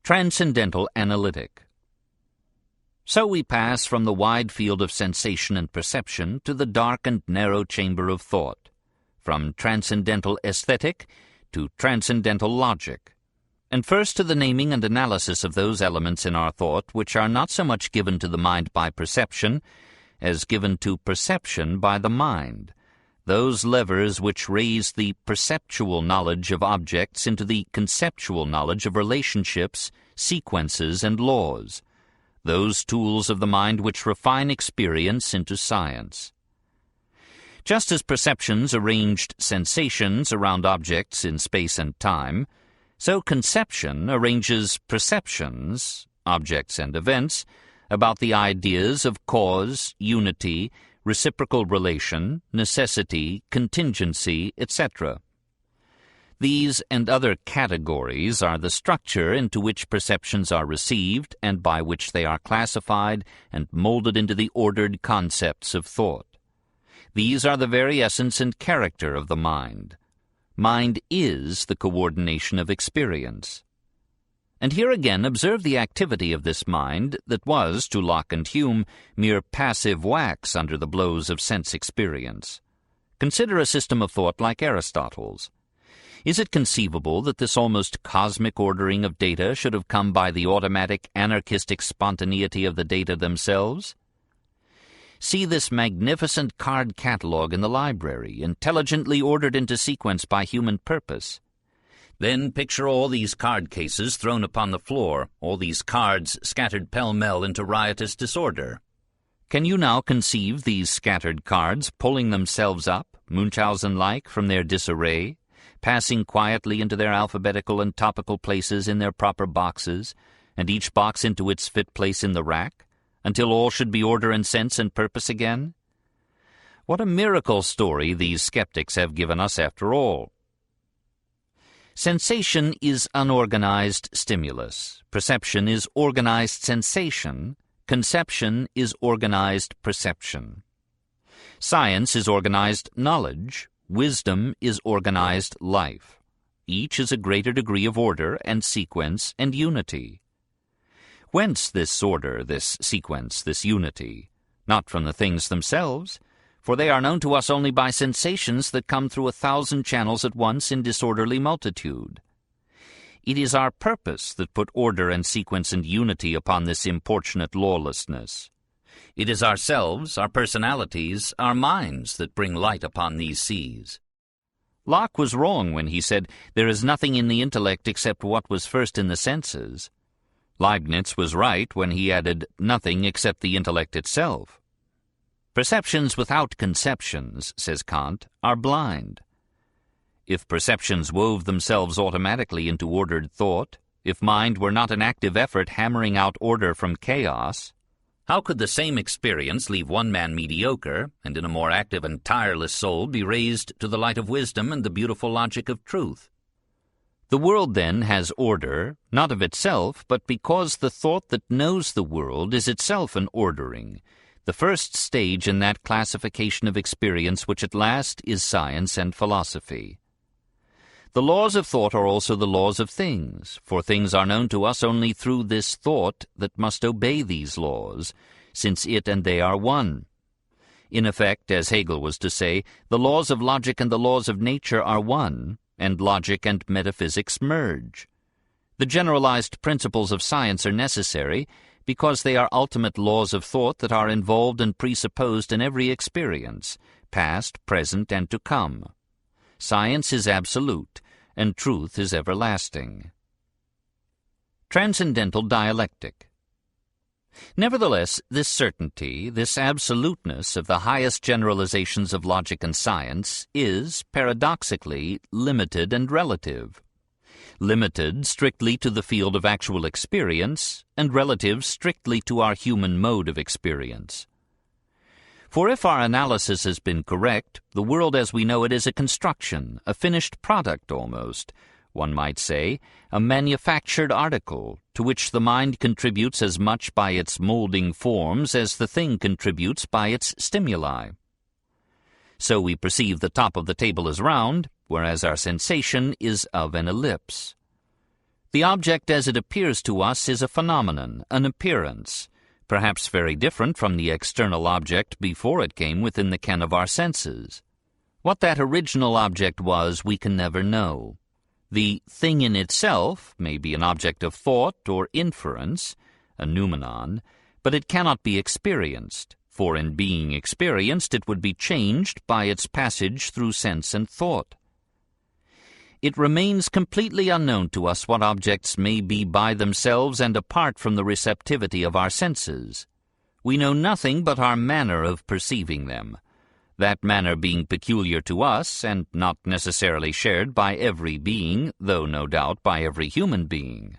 Transcendental Analytic. So we pass from the wide field of sensation and perception to the dark and narrow chamber of thought, from transcendental aesthetic to transcendental logic, and first to the naming and analysis of those elements in our thought which are not so much given to the mind by perception as given to perception by the mind, those levers which raise the perceptual knowledge of objects into the conceptual knowledge of relationships, sequences, and laws, those tools of the mind which refine experience into science. Just as perceptions arranged sensations around objects in space and time, so conception arranges perceptions, objects and events, about the ideas of cause, unity, reciprocal relation, necessity, contingency, etc. These and other categories are the structure into which perceptions are received and by which they are classified and molded into the ordered concepts of thought. These are the very essence and character of the mind. Mind is the coordination of experience. And here again observe the activity of this mind that was, to Locke and Hume, mere passive wax under the blows of sense experience. Consider a system of thought like Aristotle's. Is it conceivable that this almost cosmic ordering of data should have come by the automatic, anarchistic spontaneity of the data themselves? See this magnificent card catalogue in the library, intelligently ordered into sequence by human purpose. Then picture all these card cases thrown upon the floor, all these cards scattered pell-mell into riotous disorder. Can you now conceive these scattered cards pulling themselves up, Munchausen-like, from their disarray, passing quietly into their alphabetical and topical places in their proper boxes, and each box into its fit place in the rack, until all should be order and sense and purpose again? What a miracle story these skeptics have given us after all. Sensation is unorganized stimulus. Perception is organized sensation. Conception is organized perception. Science is organized knowledge. Wisdom is organized life. Each is a greater degree of order and sequence and unity. Whence this order, this sequence, this unity? Not from the things themselves, for they are known to us only by sensations that come through 1,000 channels at once in disorderly multitude. It is our purpose that put order and sequence and unity upon this importunate lawlessness. It is ourselves, our personalities, our minds that bring light upon these seas. Locke was wrong when he said, "There is nothing in the intellect except what was first in the senses." Leibniz was right when he added, "Nothing except the intellect itself." Perceptions without conceptions, says Kant, are blind. If perceptions wove themselves automatically into ordered thought, if mind were not an active effort hammering out order from chaos, how could the same experience leave one man mediocre, and in a more active and tireless soul be raised to the light of wisdom and the beautiful logic of truth? The world, then, has order, not of itself, but because the thought that knows the world is itself an ordering, the first stage in that classification of experience which at last is science and philosophy. The laws of thought are also the laws of things, for things are known to us only through this thought that must obey these laws, since it and they are one. In effect, as Hegel was to say, the laws of logic and the laws of nature are one, and logic and metaphysics merge. The generalized principles of science are necessary because they are ultimate laws of thought that are involved and presupposed in every experience, past, present, and to come. Science is absolute, and truth is everlasting. Transcendental dialectic. Nevertheless, this certainty, this absoluteness of the highest generalizations of logic and science is, paradoxically, limited and relative. Limited strictly to the field of actual experience, and relative strictly to our human mode of experience. For if our analysis has been correct, the world as we know it is a construction, a finished product almost, one might say, a manufactured article, to which the mind contributes as much by its molding forms as the thing contributes by its stimuli. So we perceive the top of the table as round, whereas our sensation is of an ellipse. The object as it appears to us is a phenomenon, an appearance, perhaps very different from the external object before it came within the ken of our senses. What that original object was, we can never know. The thing in itself may be an object of thought or inference, a noumenon, but it cannot be experienced, for in being experienced it would be changed by its passage through sense and thought. It remains completely unknown to us what objects may be by themselves and apart from the receptivity of our senses. We know nothing but our manner of perceiving them, that manner being peculiar to us and not necessarily shared by every being, though no doubt by every human being.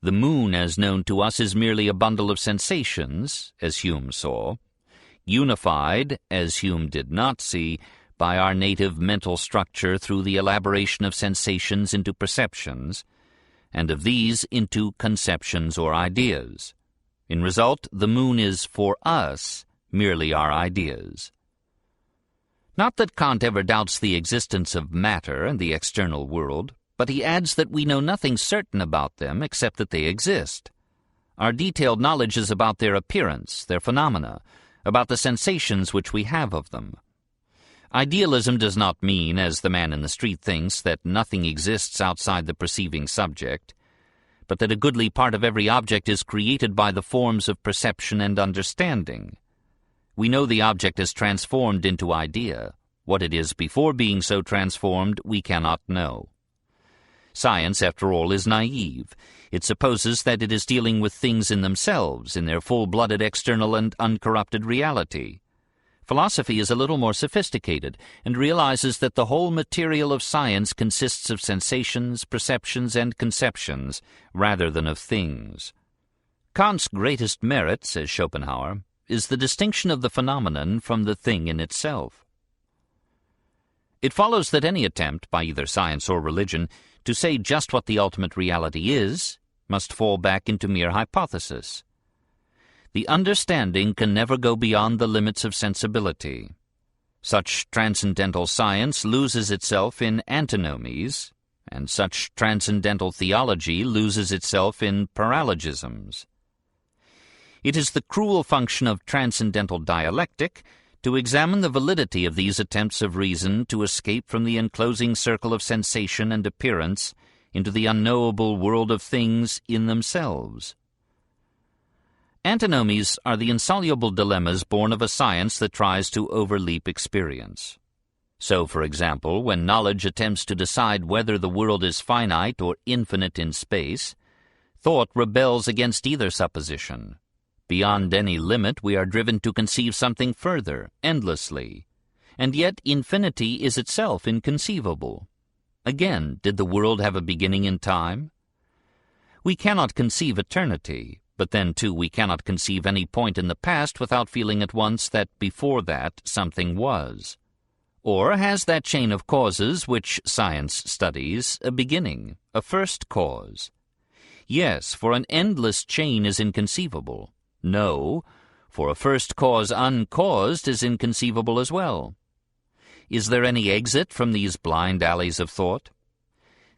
The moon as known to us is merely a bundle of sensations, as Hume saw, unified, as Hume did not see, by our native mental structure through the elaboration of sensations into perceptions, and of these into conceptions or ideas. In result, the moon is, for us, merely our ideas. Not that Kant ever doubts the existence of matter and the external world, but he adds that we know nothing certain about them except that they exist. Our detailed knowledge is about their appearance, their phenomena, about the sensations which we have of them. Idealism does not mean, as the man in the street thinks, that nothing exists outside the perceiving subject, but that a goodly part of every object is created by the forms of perception and understanding. We know the object is transformed into idea. What it is before being so transformed, we cannot know. Science, after all, is naive. It supposes that it is dealing with things in themselves, in their full-blooded external and uncorrupted reality. Philosophy is a little more sophisticated and realizes that the whole material of science consists of sensations, perceptions, and conceptions, rather than of things. Kant's greatest merit, says Schopenhauer, is the distinction of the phenomenon from the thing in itself. It follows that any attempt, by either science or religion, to say just what the ultimate reality is, must fall back into mere hypothesis. The understanding can never go beyond the limits of sensibility. Such transcendental science loses itself in antinomies, and such transcendental theology loses itself in paralogisms. It is the cruel function of transcendental dialectic to examine the validity of these attempts of reason to escape from the enclosing circle of sensation and appearance into the unknowable world of things in themselves. Antinomies are the insoluble dilemmas born of a science that tries to overleap experience. So, for example, when knowledge attempts to decide whether the world is finite or infinite in space, thought rebels against either supposition. Beyond any limit, we are driven to conceive something further, endlessly. And yet infinity is itself inconceivable. Again, did the world have a beginning in time? We cannot conceive eternity, but then, too, we cannot conceive any point in the past without feeling at once that before that something was. Or has that chain of causes which science studies a beginning, a first cause? Yes, for an endless chain is inconceivable. No, for a first cause uncaused is inconceivable as well. Is there any exit from these blind alleys of thought?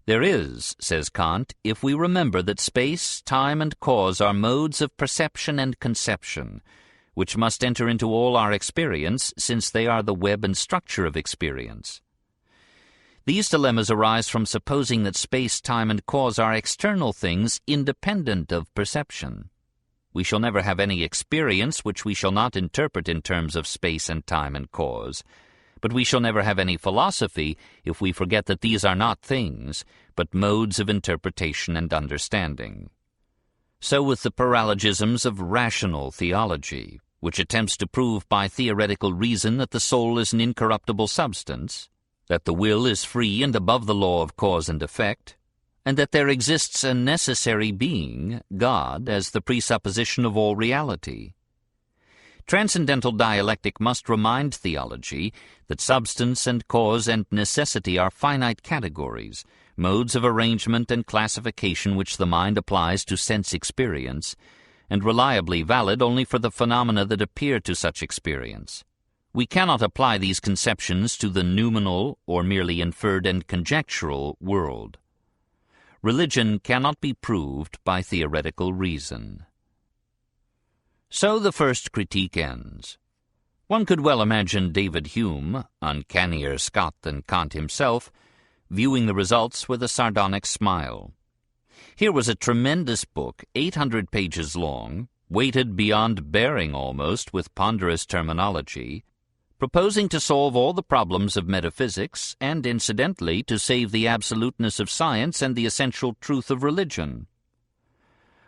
There is, says Kant, if we remember that space, time, and cause are modes of perception and conception, which must enter into all our experience, since they are the web and structure of experience. These dilemmas arise from supposing that space, time, and cause are external things independent of perception. We shall never have any experience which we shall not interpret in terms of space and time and cause, but we shall never have any philosophy if we forget that these are not things, but modes of interpretation and understanding. So with the paralogisms of rational theology, which attempts to prove by theoretical reason that the soul is an incorruptible substance, that the will is free and above the law of cause and effect, and that there exists a necessary being, God, as the presupposition of all reality. Transcendental dialectic must remind theology that substance and cause and necessity are finite categories, modes of arrangement and classification which the mind applies to sense experience, and reliably valid only for the phenomena that appear to such experience. We cannot apply these conceptions to the noumenal or merely inferred and conjectural world. Religion cannot be proved by theoretical reason. So the first critique ends. One could well imagine David Hume, uncannier Scot than Kant himself, viewing the results with a sardonic smile. Here was a tremendous book, 800 pages long, weighted beyond bearing almost with ponderous terminology, proposing to solve all the problems of metaphysics and, incidentally, to save the absoluteness of science and the essential truth of religion.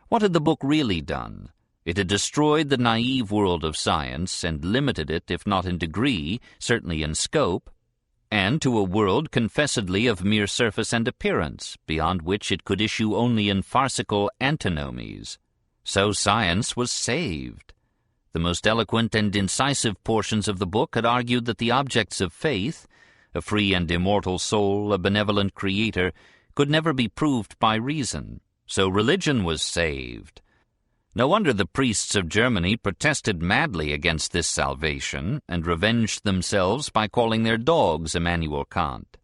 What had the book really done? It had destroyed the naive world of science and limited it, if not in degree, certainly in scope, and to a world confessedly of mere surface and appearance, beyond which it could issue only in farcical antinomies. So science was saved. The most eloquent and incisive portions of the book had argued that the objects of faith, a free and immortal soul, a benevolent creator, could never be proved by reason. So religion was saved. No wonder the priests of Germany protested madly against this salvation and revenged themselves by calling their dogs Immanuel Kant.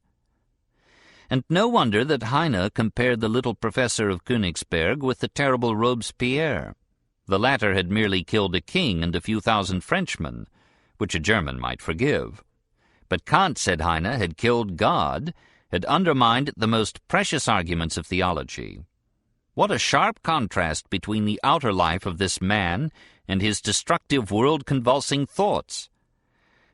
And no wonder that Heine compared the little professor of Königsberg with the terrible Robespierre. The latter had merely killed a king and a few thousand Frenchmen, which a German might forgive. But Kant, said Heine, had killed God, had undermined the most precious arguments of theology. What a sharp contrast between the outer life of this man and his destructive world-convulsing thoughts!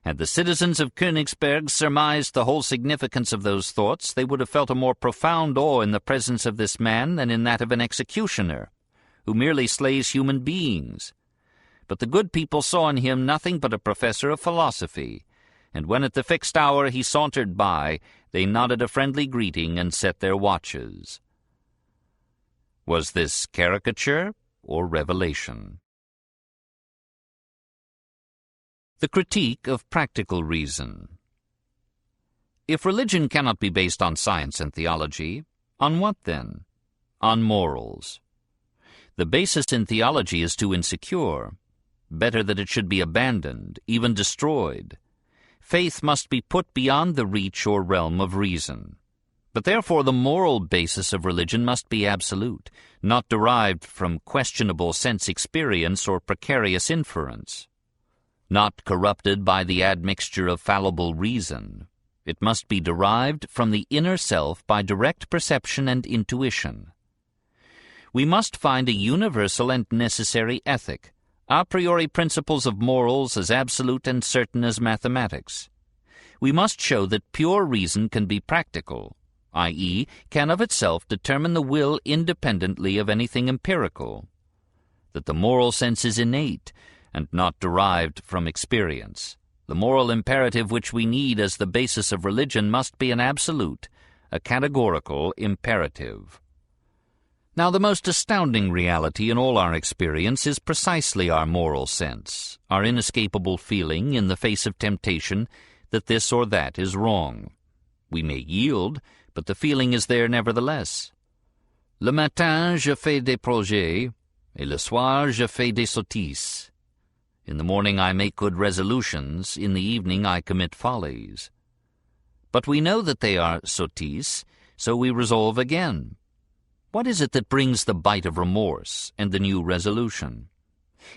Had the citizens of Königsberg surmised the whole significance of those thoughts, they would have felt a more profound awe in the presence of this man than in that of an executioner, who merely slays human beings. But the good people saw in him nothing but a professor of philosophy, and when at the fixed hour he sauntered by, they nodded a friendly greeting and set their watches. Was this caricature or revelation? The critique of practical reason. If religion cannot be based on science and theology, on what then? On morals. The basis in theology is too insecure. Better that it should be abandoned, even destroyed. Faith must be put beyond the reach or realm of reason. But therefore the moral basis of religion must be absolute, not derived from questionable sense experience or precarious inference. Not corrupted by the admixture of fallible reason. It must be derived from the inner self by direct perception and intuition. We must find a universal and necessary ethic, a priori principles of morals as absolute and certain as mathematics. We must show that pure reason can be practical, i.e., can of itself determine the will independently of anything empirical, that the moral sense is innate and not derived from experience. The moral imperative which we need as the basis of religion must be an absolute, a categorical imperative. Now, the most astounding reality in all our experience is precisely our moral sense, our inescapable feeling in the face of temptation that this or that is wrong. We may yield, but the feeling is there nevertheless. Le matin, je fais des projets, et le soir, je fais des sottises. In the morning I make good resolutions, in the evening I commit follies. But we know that they are sottises, so we resolve again. What is it that brings the bite of remorse and the new resolution?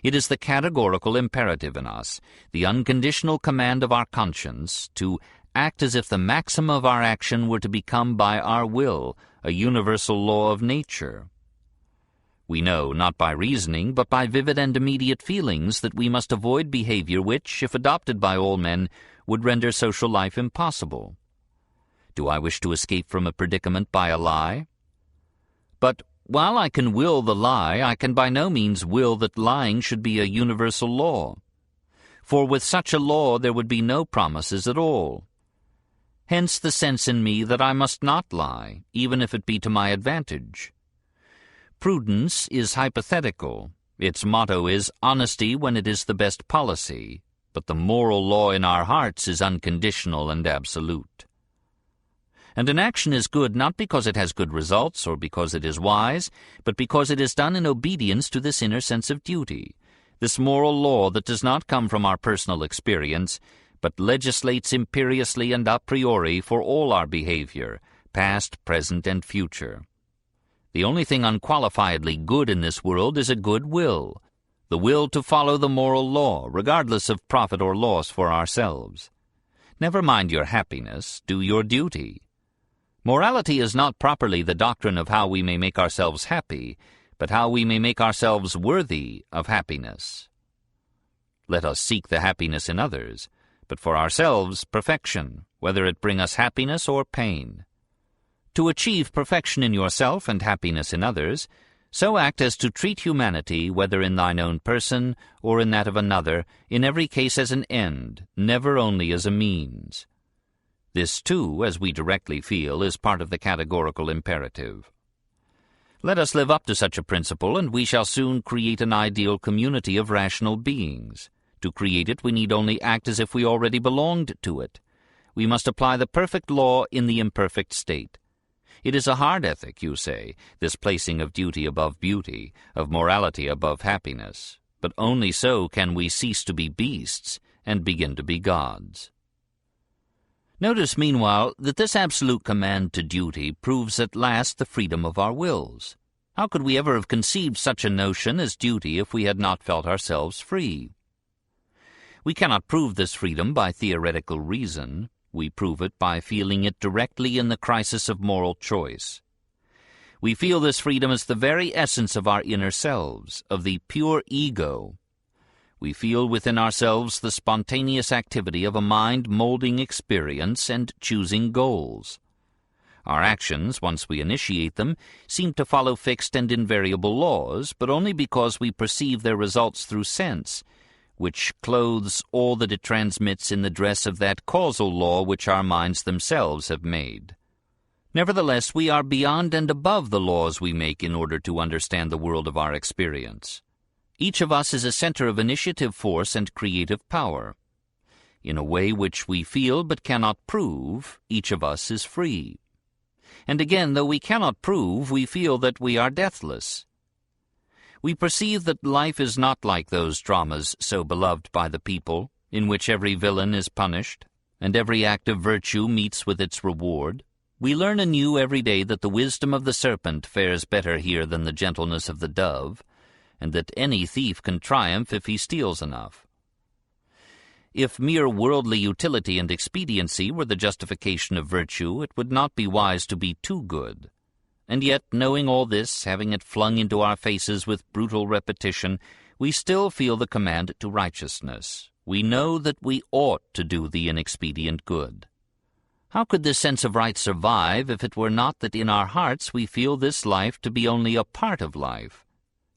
It is the categorical imperative in us, the unconditional command of our conscience to act as if the maxim of our action were to become by our will a universal law of nature. We know, not by reasoning, but by vivid and immediate feelings, that we must avoid behavior which, if adopted by all men, would render social life impossible. Do I wish to escape from a predicament by a lie? But while I can will the lie, I can by no means will that lying should be a universal law. For with such a law there would be no promises at all. Hence the sense in me that I must not lie, even if it be to my advantage. Prudence is hypothetical. Its motto is honesty when it is the best policy, but the moral law in our hearts is unconditional and absolute. And an action is good not because it has good results or because it is wise, but because it is done in obedience to this inner sense of duty, this moral law that does not come from our personal experience, but legislates imperiously and a priori for all our behavior, past, present, and future. The only thing unqualifiedly good in this world is a good will, the will to follow the moral law, regardless of profit or loss for ourselves. Never mind your happiness, do your duty. Morality is not properly the doctrine of how we may make ourselves happy, but how we may make ourselves worthy of happiness. Let us seek the happiness in others, but for ourselves perfection, whether it bring us happiness or pain. To achieve perfection in yourself and happiness in others, so act as to treat humanity, whether in thine own person or in that of another, in every case as an end, never only as a means. This, too, as we directly feel, is part of the categorical imperative. Let us live up to such a principle, and we shall soon create an ideal community of rational beings. To create it, we need only act as if we already belonged to it. We must apply the perfect law in the imperfect state. It is a hard ethic, you say, this placing of duty above beauty, of morality above happiness. But only so can we cease to be beasts and begin to be gods. Notice, meanwhile, that this absolute command to duty proves at last the freedom of our wills. How could we ever have conceived such a notion as duty if we had not felt ourselves free? We cannot prove this freedom by theoretical reason. We prove it by feeling it directly in the crisis of moral choice. We feel this freedom as the very essence of our inner selves, of the pure ego. We feel within ourselves the spontaneous activity of a mind molding experience and choosing goals. Our actions, once we initiate them, seem to follow fixed and invariable laws, but only because we perceive their results through sense, which clothes all that it transmits in the dress of that causal law which our minds themselves have made. Nevertheless, we are beyond and above the laws we make in order to understand the world of our experience. Each of us is a center of initiative force and creative power. In a way which we feel but cannot prove, each of us is free. And again, though we cannot prove, we feel that we are deathless. We perceive that life is not like those dramas so beloved by the people, in which every villain is punished, and every act of virtue meets with its reward. We learn anew every day that the wisdom of the serpent fares better here than the gentleness of the dove, and that any thief can triumph if he steals enough. If mere worldly utility and expediency were the justification of virtue, it would not be wise to be too good. And yet, knowing all this, having it flung into our faces with brutal repetition, we still feel the command to righteousness. We know that we ought to do the inexpedient good. How could this sense of right survive if it were not that in our hearts we feel this life to be only a part of life,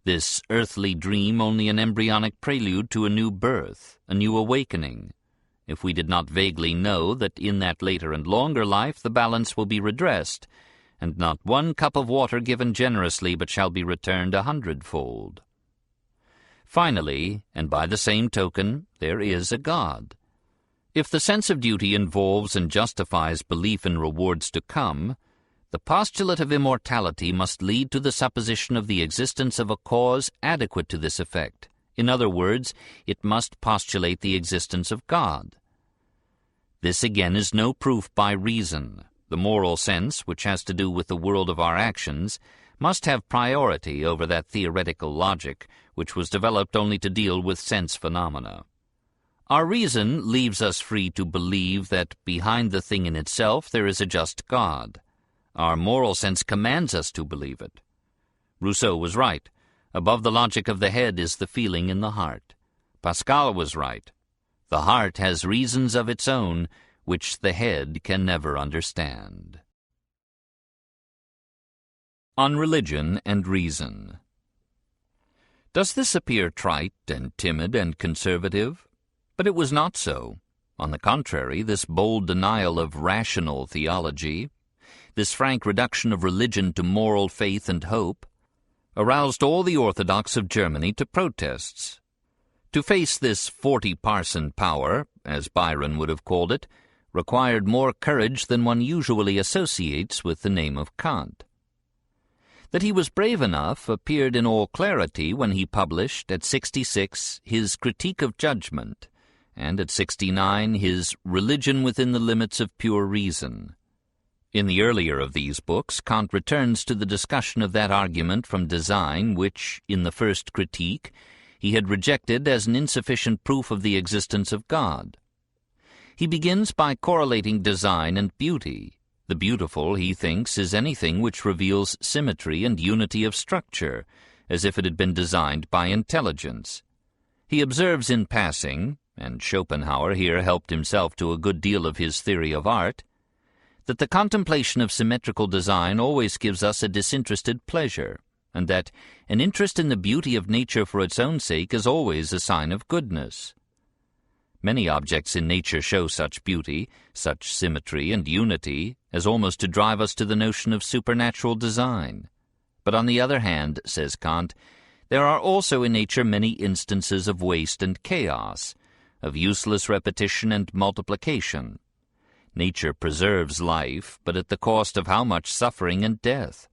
this earthly dream only an embryonic prelude to a new birth, a new awakening? If we did not vaguely know that in that later and longer life the balance will be redressed, and not one cup of water given generously but shall be returned 100-fold. Finally, and by the same token, there is a God. If the sense of duty involves and justifies belief in rewards to come, the postulate of immortality must lead to the supposition of the existence of a cause adequate to this effect. In other words, it must postulate the existence of God. This again is no proof by reason. The moral sense, which has to do with the world of our actions, must have priority over that theoretical logic which was developed only to deal with sense phenomena. Our reason leaves us free to believe that behind the thing in itself there is a just God. Our moral sense commands us to believe it. Rousseau was right. Above the logic of the head is the feeling in the heart. Pascal was right. The heart has reasons of its own, which the head can never understand. On Religion and Reason. Does this appear trite and timid and conservative? But it was not so. On the contrary, this bold denial of rational theology, this frank reduction of religion to moral faith and hope, aroused all the orthodox of Germany to protests. To face this 40-parson power, as Byron would have called it, required more courage than one usually associates with the name of Kant. That he was brave enough appeared in all clarity when he published, at 66, his Critique of Judgment, and at 69, his Religion Within the Limits of Pure Reason. In the earlier of these books, Kant returns to the discussion of that argument from design which, in the first Critique, he had rejected as an insufficient proof of the existence of God. He begins by correlating design and beauty. The beautiful, he thinks, is anything which reveals symmetry and unity of structure, as if it had been designed by intelligence. He observes in passing, and Schopenhauer here helped himself to a good deal of his theory of art, that the contemplation of symmetrical design always gives us a disinterested pleasure, and that an interest in the beauty of nature for its own sake is always a sign of goodness. Many objects in nature show such beauty, such symmetry and unity, as almost to drive us to the notion of supernatural design. But on the other hand, says Kant, there are also in nature many instances of waste and chaos, of useless repetition and multiplication. Nature preserves life, but at the cost of how much suffering and death.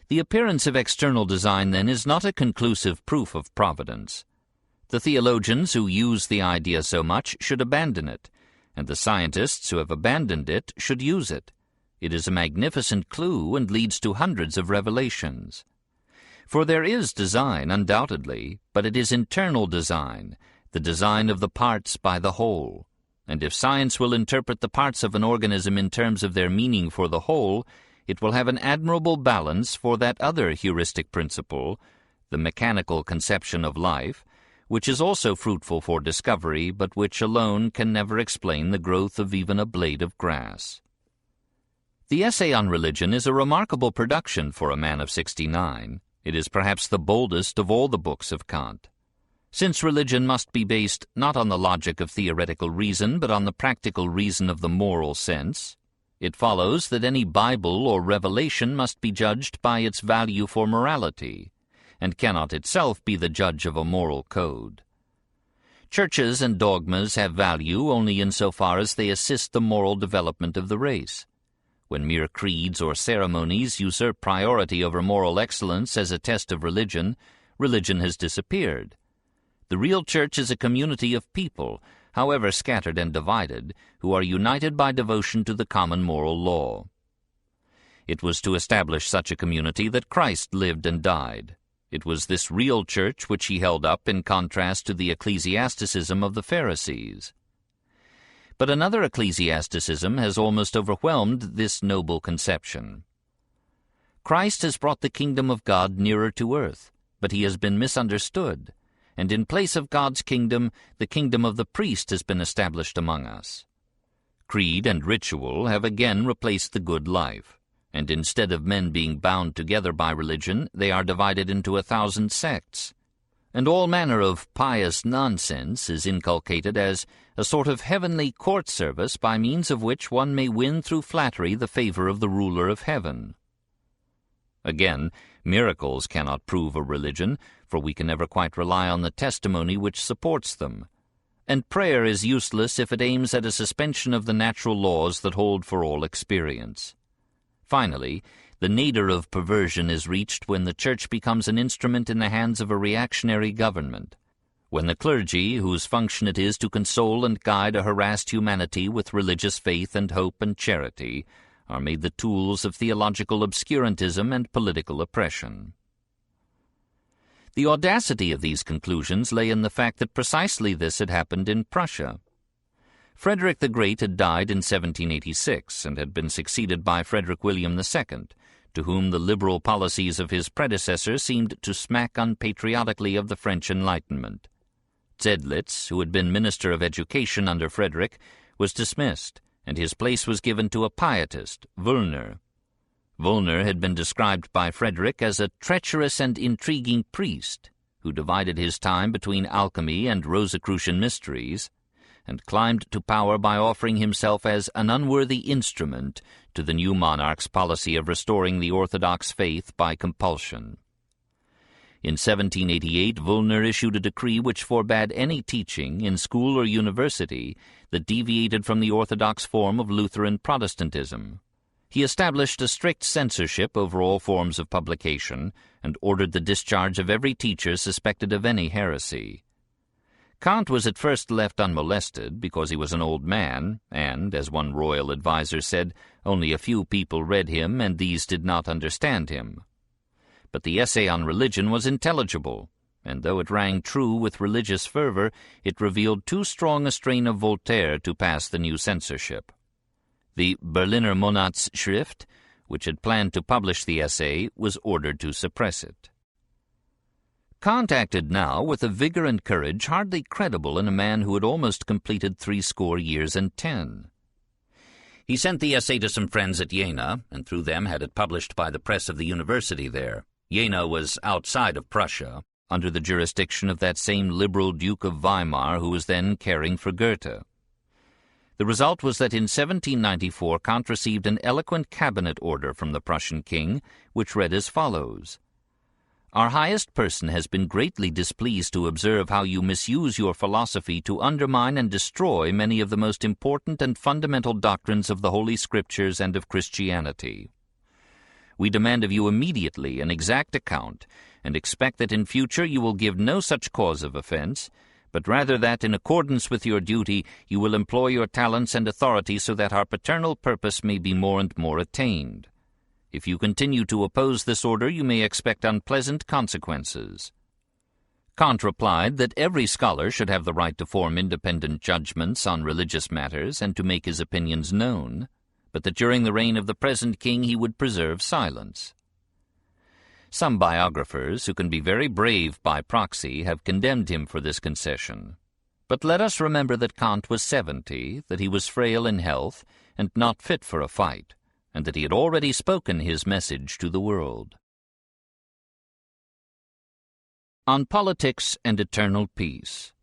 The appearance of external design, then, is not a conclusive proof of providence. The theologians who use the idea so much should abandon it, and the scientists who have abandoned it should use it. It is a magnificent clue and leads to hundreds of revelations. For there is design, undoubtedly, but it is internal design, the design of the parts by the whole. And if science will interpret the parts of an organism in terms of their meaning for the whole, it will have an admirable balance for that other heuristic principle, the mechanical conception of life, which is also fruitful for discovery, but which alone can never explain the growth of even a blade of grass. The essay on religion is a remarkable production for a man of 69. It is perhaps the boldest of all the books of Kant. Since religion must be based not on the logic of theoretical reason, but on the practical reason of the moral sense, it follows that any Bible or revelation must be judged by its value for morality, and cannot itself be the judge of a moral code. Churches and dogmas have value only insofar as they assist the moral development of the race. When mere creeds or ceremonies usurp priority over moral excellence as a test of religion, religion has disappeared. The real church is a community of people, however scattered and divided, who are united by devotion to the common moral law. It was to establish such a community that Christ lived and died. It was this real church which he held up in contrast to the ecclesiasticism of the Pharisees. But another ecclesiasticism has almost overwhelmed this noble conception. Christ has brought the kingdom of God nearer to earth, but he has been misunderstood, and in place of God's kingdom, the kingdom of the priest has been established among us. Creed and ritual have again replaced the good life, and instead of men being bound together by religion, they are divided into 1,000 sects, and all manner of pious nonsense is inculcated as a sort of heavenly court service by means of which one may win through flattery the favor of the ruler of heaven. Again, miracles cannot prove a religion, for we can never quite rely on the testimony which supports them, and prayer is useless if it aims at a suspension of the natural laws that hold for all experience. Finally, the nadir of perversion is reached when the Church becomes an instrument in the hands of a reactionary government, when the clergy, whose function it is to console and guide a harassed humanity with religious faith and hope and charity, are made the tools of theological obscurantism and political oppression. The audacity of these conclusions lay in the fact that precisely this had happened in Prussia. Frederick the Great had died in 1786 and had been succeeded by Frederick William II, to whom the liberal policies of his predecessor seemed to smack unpatriotically of the French Enlightenment. Zedlitz, who had been Minister of Education under Frederick, was dismissed, and his place was given to a pietist, Wöllner. Wöllner had been described by Frederick as a treacherous and intriguing priest who divided his time between alchemy and Rosicrucian mysteries, and climbed to power by offering himself as an unworthy instrument to the new monarch's policy of restoring the Orthodox faith by compulsion. In 1788, Wöllner issued a decree which forbade any teaching, in school or university, that deviated from the orthodox form of Lutheran Protestantism. He established a strict censorship over all forms of publication and ordered the discharge of every teacher suspected of any heresy. Kant was at first left unmolested because he was an old man, and, as one royal adviser said, only a few people read him, and these did not understand him. But the essay on religion was intelligible, and though it rang true with religious fervor, it revealed too strong a strain of Voltaire to pass the new censorship. The Berliner Monatsschrift, which had planned to publish the essay, was ordered to suppress it. Kant acted now with a vigor and courage hardly credible in a man who had almost completed 80 years and 10. He sent the essay to some friends at Jena, and through them had it published by the press of the university there. Jena was outside of Prussia, under the jurisdiction of that same liberal Duke of Weimar who was then caring for Goethe. The result was that in 1794 Kant received an eloquent cabinet order from the Prussian king, which read as follows: "Our highest person has been greatly displeased to observe how you misuse your philosophy to undermine and destroy many of the most important and fundamental doctrines of the Holy Scriptures and of Christianity. We demand of you immediately an exact account, and expect that in future you will give no such cause of offense, but rather that, in accordance with your duty, you will employ your talents and authority so that our paternal purpose may be more and more attained. If you continue to oppose this order, you may expect unpleasant consequences." Kant replied that every scholar should have the right to form independent judgments on religious matters and to make his opinions known, but that during the reign of the present king he would preserve silence. Some biographers, who can be very brave by proxy, have condemned him for this concession. But let us remember that Kant was 70, that he was frail in health, and not fit for a fight, and that he had already spoken his message to the world. On Politics and Eternal Peace.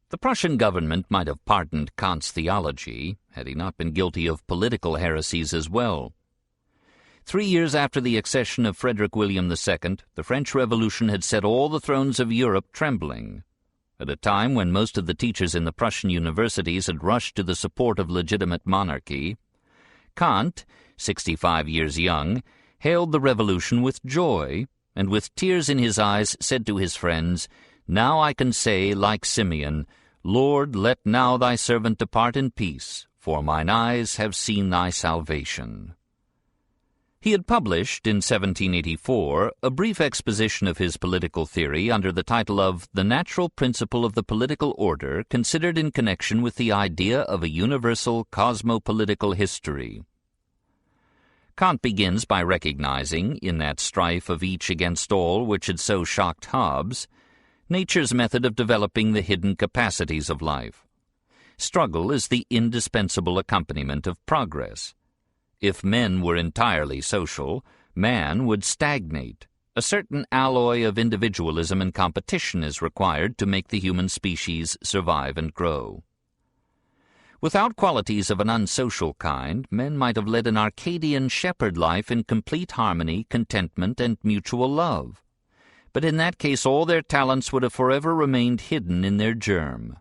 The Prussian government might have pardoned Kant's theology had he not been guilty of political heresies as well. 3 years after the accession of Frederick William II, the French Revolution had set all the thrones of Europe trembling. At a time when most of the teachers in the Prussian universities had rushed to the support of legitimate monarchy, Kant, 65 years young, hailed the revolution with joy, and with tears in his eyes said to his friends, "Now I can say, like Simeon, Lord, let now thy servant depart in peace, for mine eyes have seen thy salvation." He had published, in 1784, a brief exposition of his political theory under the title of The Natural Principle of the Political Order Considered in Connection with the Idea of a Universal Cosmopolitical History. Kant begins by recognizing, in that strife of each against all which had so shocked Hobbes, nature's method of developing the hidden capacities of life. Struggle is the indispensable accompaniment of progress. If men were entirely social, man would stagnate. A certain alloy of individualism and competition is required to make the human species survive and grow. Without qualities of an unsocial kind, men might have led an Arcadian shepherd life in complete harmony, contentment, and mutual love. But in that case all their talents would have forever remained hidden in their germ.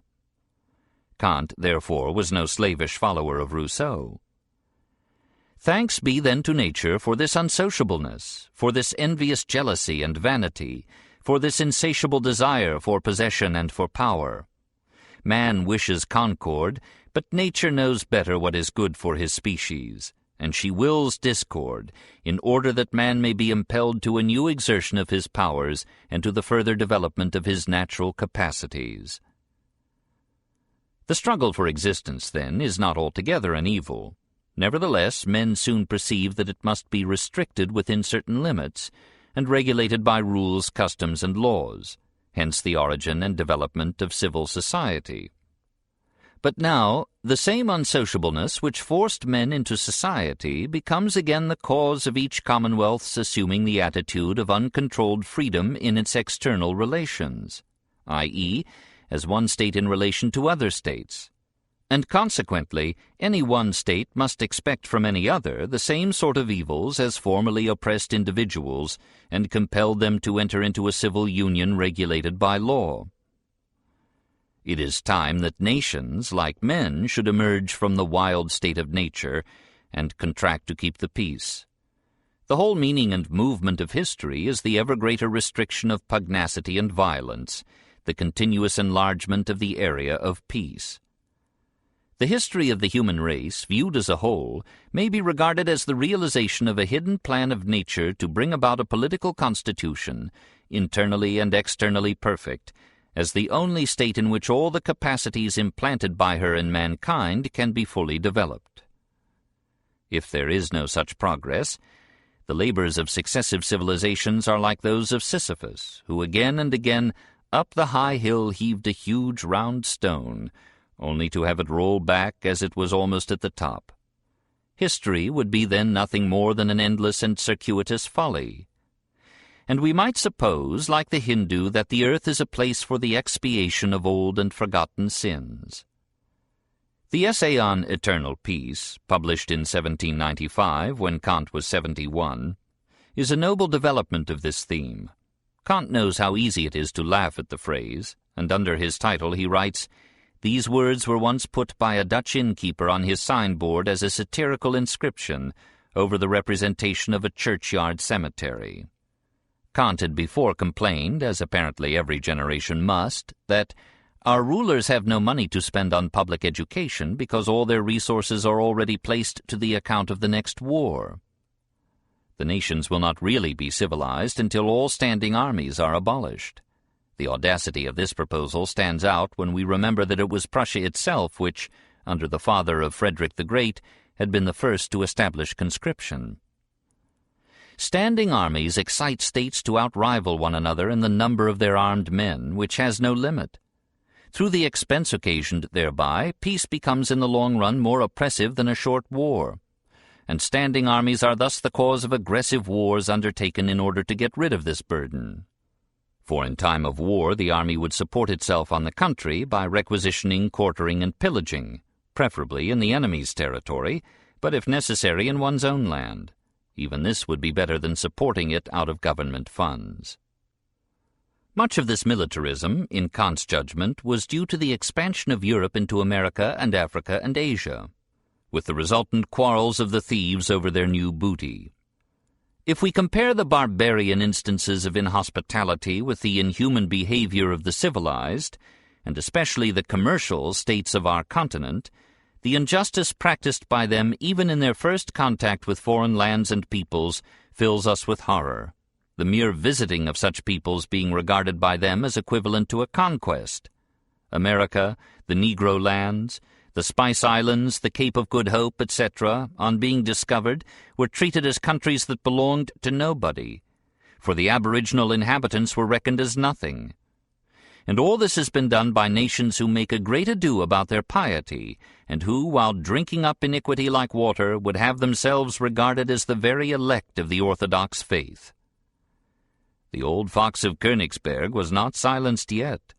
Kant, therefore, was no slavish follower of Rousseau. Thanks be then to nature for this unsociableness, for this envious jealousy and vanity, for this insatiable desire for possession and for power. Man wishes concord, but nature knows better what is good for his species, and she wills discord, in order that man may be impelled to a new exertion of his powers and to the further development of his natural capacities. The struggle for existence, then, is not altogether an evil. Nevertheless, men soon perceive that it must be restricted within certain limits and regulated by rules, customs, and laws, hence the origin and development of civil society. But now, the same unsociableness which forced men into society becomes again the cause of each commonwealth's assuming the attitude of uncontrolled freedom in its external relations, i.e., as one state in relation to other states. And consequently, any one state must expect from any other the same sort of evils as formerly oppressed individuals and compelled them to enter into a civil union regulated by law. It is time that nations, like men, should emerge from the wild state of nature and contract to keep the peace. The whole meaning and movement of history is the ever greater restriction of pugnacity and violence, the continuous enlargement of the area of peace. The history of the human race, viewed as a whole, may be regarded as the realization of a hidden plan of nature to bring about a political constitution, internally and externally perfect, as the only state in which all the capacities implanted by her in mankind can be fully developed. If there is no such progress, the labors of successive civilizations are like those of Sisyphus, who again and again up the high hill heaved a huge round stone, only to have it roll back as it was almost at the top. History would be then nothing more than an endless and circuitous folly. And we might suppose, like the Hindu, that the earth is a place for the expiation of old and forgotten sins. The essay on Eternal Peace, published in 1795, when Kant was 71, is a noble development of this theme. Kant knows how easy it is to laugh at the phrase, and under his title he writes, "These words were once put by a Dutch innkeeper on his signboard as a satirical inscription over the representation of a churchyard cemetery." Kant had before complained, as apparently every generation must, that our rulers have no money to spend on public education because all their resources are already placed to the account of the next war. The nations will not really be civilized until all standing armies are abolished. The audacity of this proposal stands out when we remember that it was Prussia itself which, under the father of Frederick the Great, had been the first to establish conscription. Standing armies excite states to outrival one another in the number of their armed men, which has no limit. Through the expense occasioned thereby, peace becomes in the long run more oppressive than a short war, and standing armies are thus the cause of aggressive wars undertaken in order to get rid of this burden. For in time of war the army would support itself on the country by requisitioning, quartering, and pillaging, preferably in the enemy's territory, but if necessary in one's own land. Even this would be better than supporting it out of government funds. Much of this militarism, in Kant's judgment, was due to the expansion of Europe into America and Africa and Asia, with the resultant quarrels of the thieves over their new booty. If we compare the barbarian instances of inhospitality with the inhuman behavior of the civilized, and especially the commercial states of our continent, the injustice practiced by them even in their first contact with foreign lands and peoples fills us with horror, the mere visiting of such peoples being regarded by them as equivalent to a conquest. America, the Negro lands, the Spice Islands, the Cape of Good Hope, etc., on being discovered, were treated as countries that belonged to nobody, for the aboriginal inhabitants were reckoned as nothing. And all this has been done by nations who make a great ado about their piety, and who, while drinking up iniquity like water, would have themselves regarded as the very elect of the orthodox faith. The old fox of Königsberg was not silenced yet.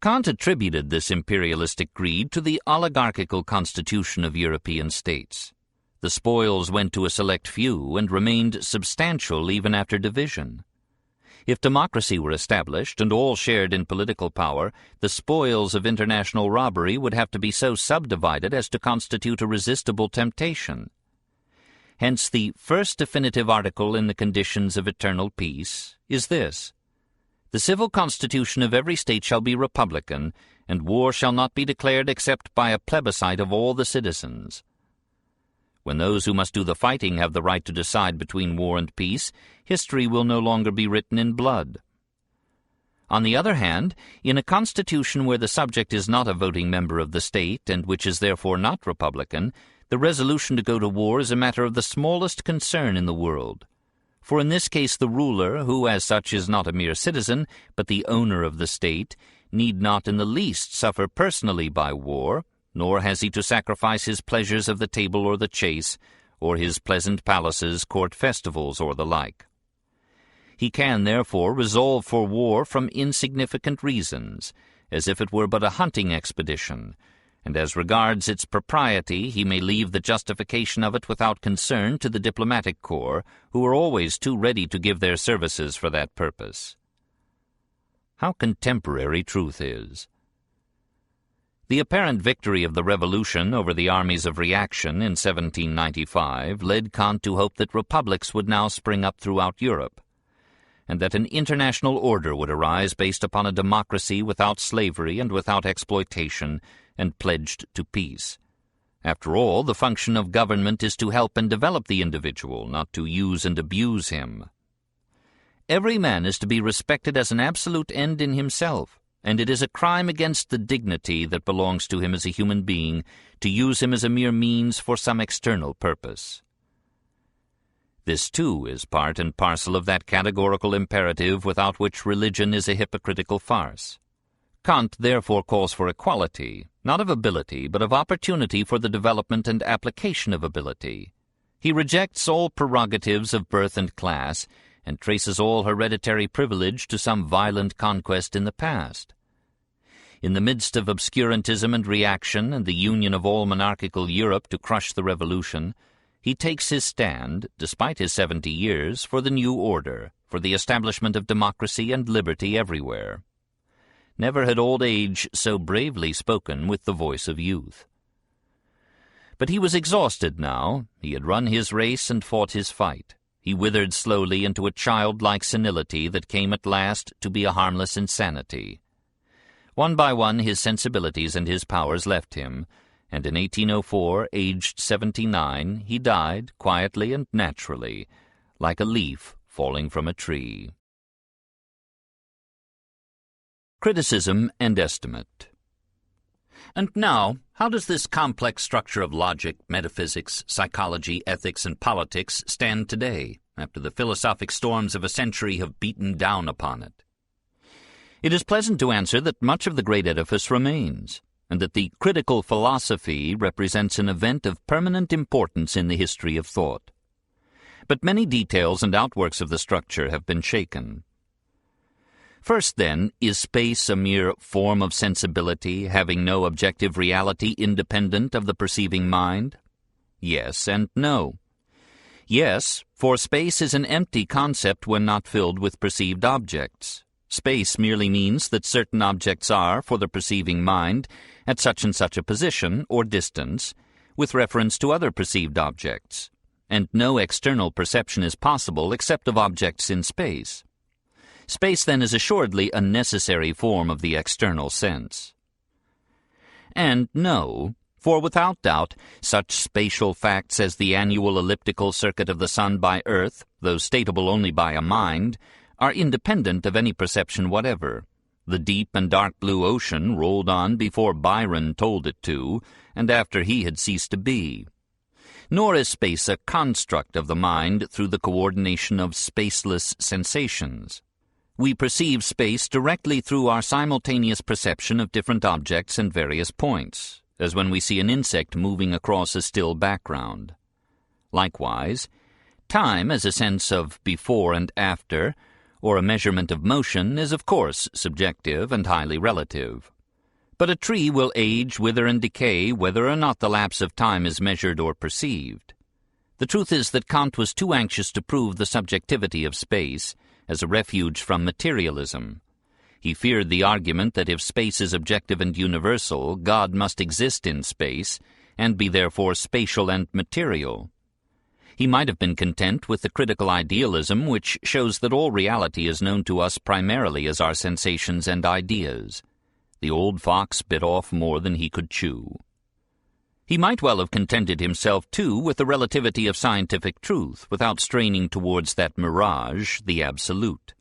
Kant attributed this imperialistic greed to the oligarchical constitution of European states. The spoils went to a select few and remained substantial even after division. If democracy were established and all shared in political power, the spoils of international robbery would have to be so subdivided as to constitute a resistible temptation. Hence the first definitive article in the conditions of eternal peace is this: the civil constitution of every state shall be republican, and war shall not be declared except by a plebiscite of all the citizens. When those who must do the fighting have the right to decide between war and peace, history will no longer be written in blood. On the other hand, in a constitution where the subject is not a voting member of the state and which is therefore not republican, the resolution to go to war is a matter of the smallest concern in the world. For in this case the ruler, who as such is not a mere citizen, but the owner of the state, need not in the least suffer personally by war, nor has he to sacrifice his pleasures of the table or the chase, or his pleasant palaces, court festivals, or the like. He can, therefore, resolve for war from insignificant reasons, as if it were but a hunting expedition, and as regards its propriety he may leave the justification of it without concern to the diplomatic corps, who are always too ready to give their services for that purpose. How contemporary truth is! The apparent victory of the Revolution over the armies of reaction in 1795 led Kant to hope that republics would now spring up throughout Europe, and that an international order would arise based upon a democracy without slavery and without exploitation, and pledged to peace. After all, the function of government is to help and develop the individual, not to use and abuse him. Every man is to be respected as an absolute end in himself, and it is a crime against the dignity that belongs to him as a human being to use him as a mere means for some external purpose. This, too, is part and parcel of that categorical imperative without which religion is a hypocritical farce. Kant therefore calls for equality, not of ability, but of opportunity for the development and application of ability. He rejects all prerogatives of birth and class, and traces all hereditary privilege to some violent conquest in the past. In the midst of obscurantism and reaction and the union of all monarchical Europe to crush the Revolution, he takes his stand, despite his 70 years, for the new order, for the establishment of democracy and liberty everywhere. Never had old age so bravely spoken with the voice of youth. But he was exhausted now. He had run his race and fought his fight. He withered slowly into a childlike senility that came at last to be a harmless insanity. One by one his sensibilities and his powers left him, and in 1804, aged 79, he died quietly and naturally, like a leaf falling from a tree. Criticism and estimate. And now, how does this complex structure of logic, metaphysics, psychology, ethics, and politics stand today, after the philosophic storms of a century have beaten down upon it? It is pleasant to answer that much of the great edifice remains, and that the critical philosophy represents an event of permanent importance in the history of thought. But many details and outworks of the structure have been shaken. First, then, is space a mere form of sensibility, having no objective reality independent of the perceiving mind? Yes and no. Yes, for space is an empty concept when not filled with perceived objects. Space merely means that certain objects are, for the perceiving mind, at such and such a position or distance, with reference to other perceived objects, and no external perception is possible except of objects in space. Space, then, is assuredly a necessary form of the external sense. And no, for without doubt, such spatial facts as the annual elliptical circuit of the sun by Earth, though stateable only by a mind, are independent of any perception whatever. The deep and dark blue ocean rolled on before Byron told it to, and after he had ceased to be. Nor is space a construct of the mind through the coordination of spaceless sensations. We perceive space directly through our simultaneous perception of different objects and various points, as when we see an insect moving across a still background. Likewise, time as a sense of before and after, or a measurement of motion, is of course subjective and highly relative. But a tree will age, wither, and decay whether or not the lapse of time is measured or perceived. The truth is that Kant was too anxious to prove the subjectivity of space as a refuge from materialism. He feared the argument that if space is objective and universal, God must exist in space, and be therefore spatial and material. He might have been content with the critical idealism which shows that all reality is known to us primarily as our sensations and ideas. The old fox bit off more than he could chew. He might well have contented himself, too, with the relativity of scientific truth, without straining towards that mirage, the absolute.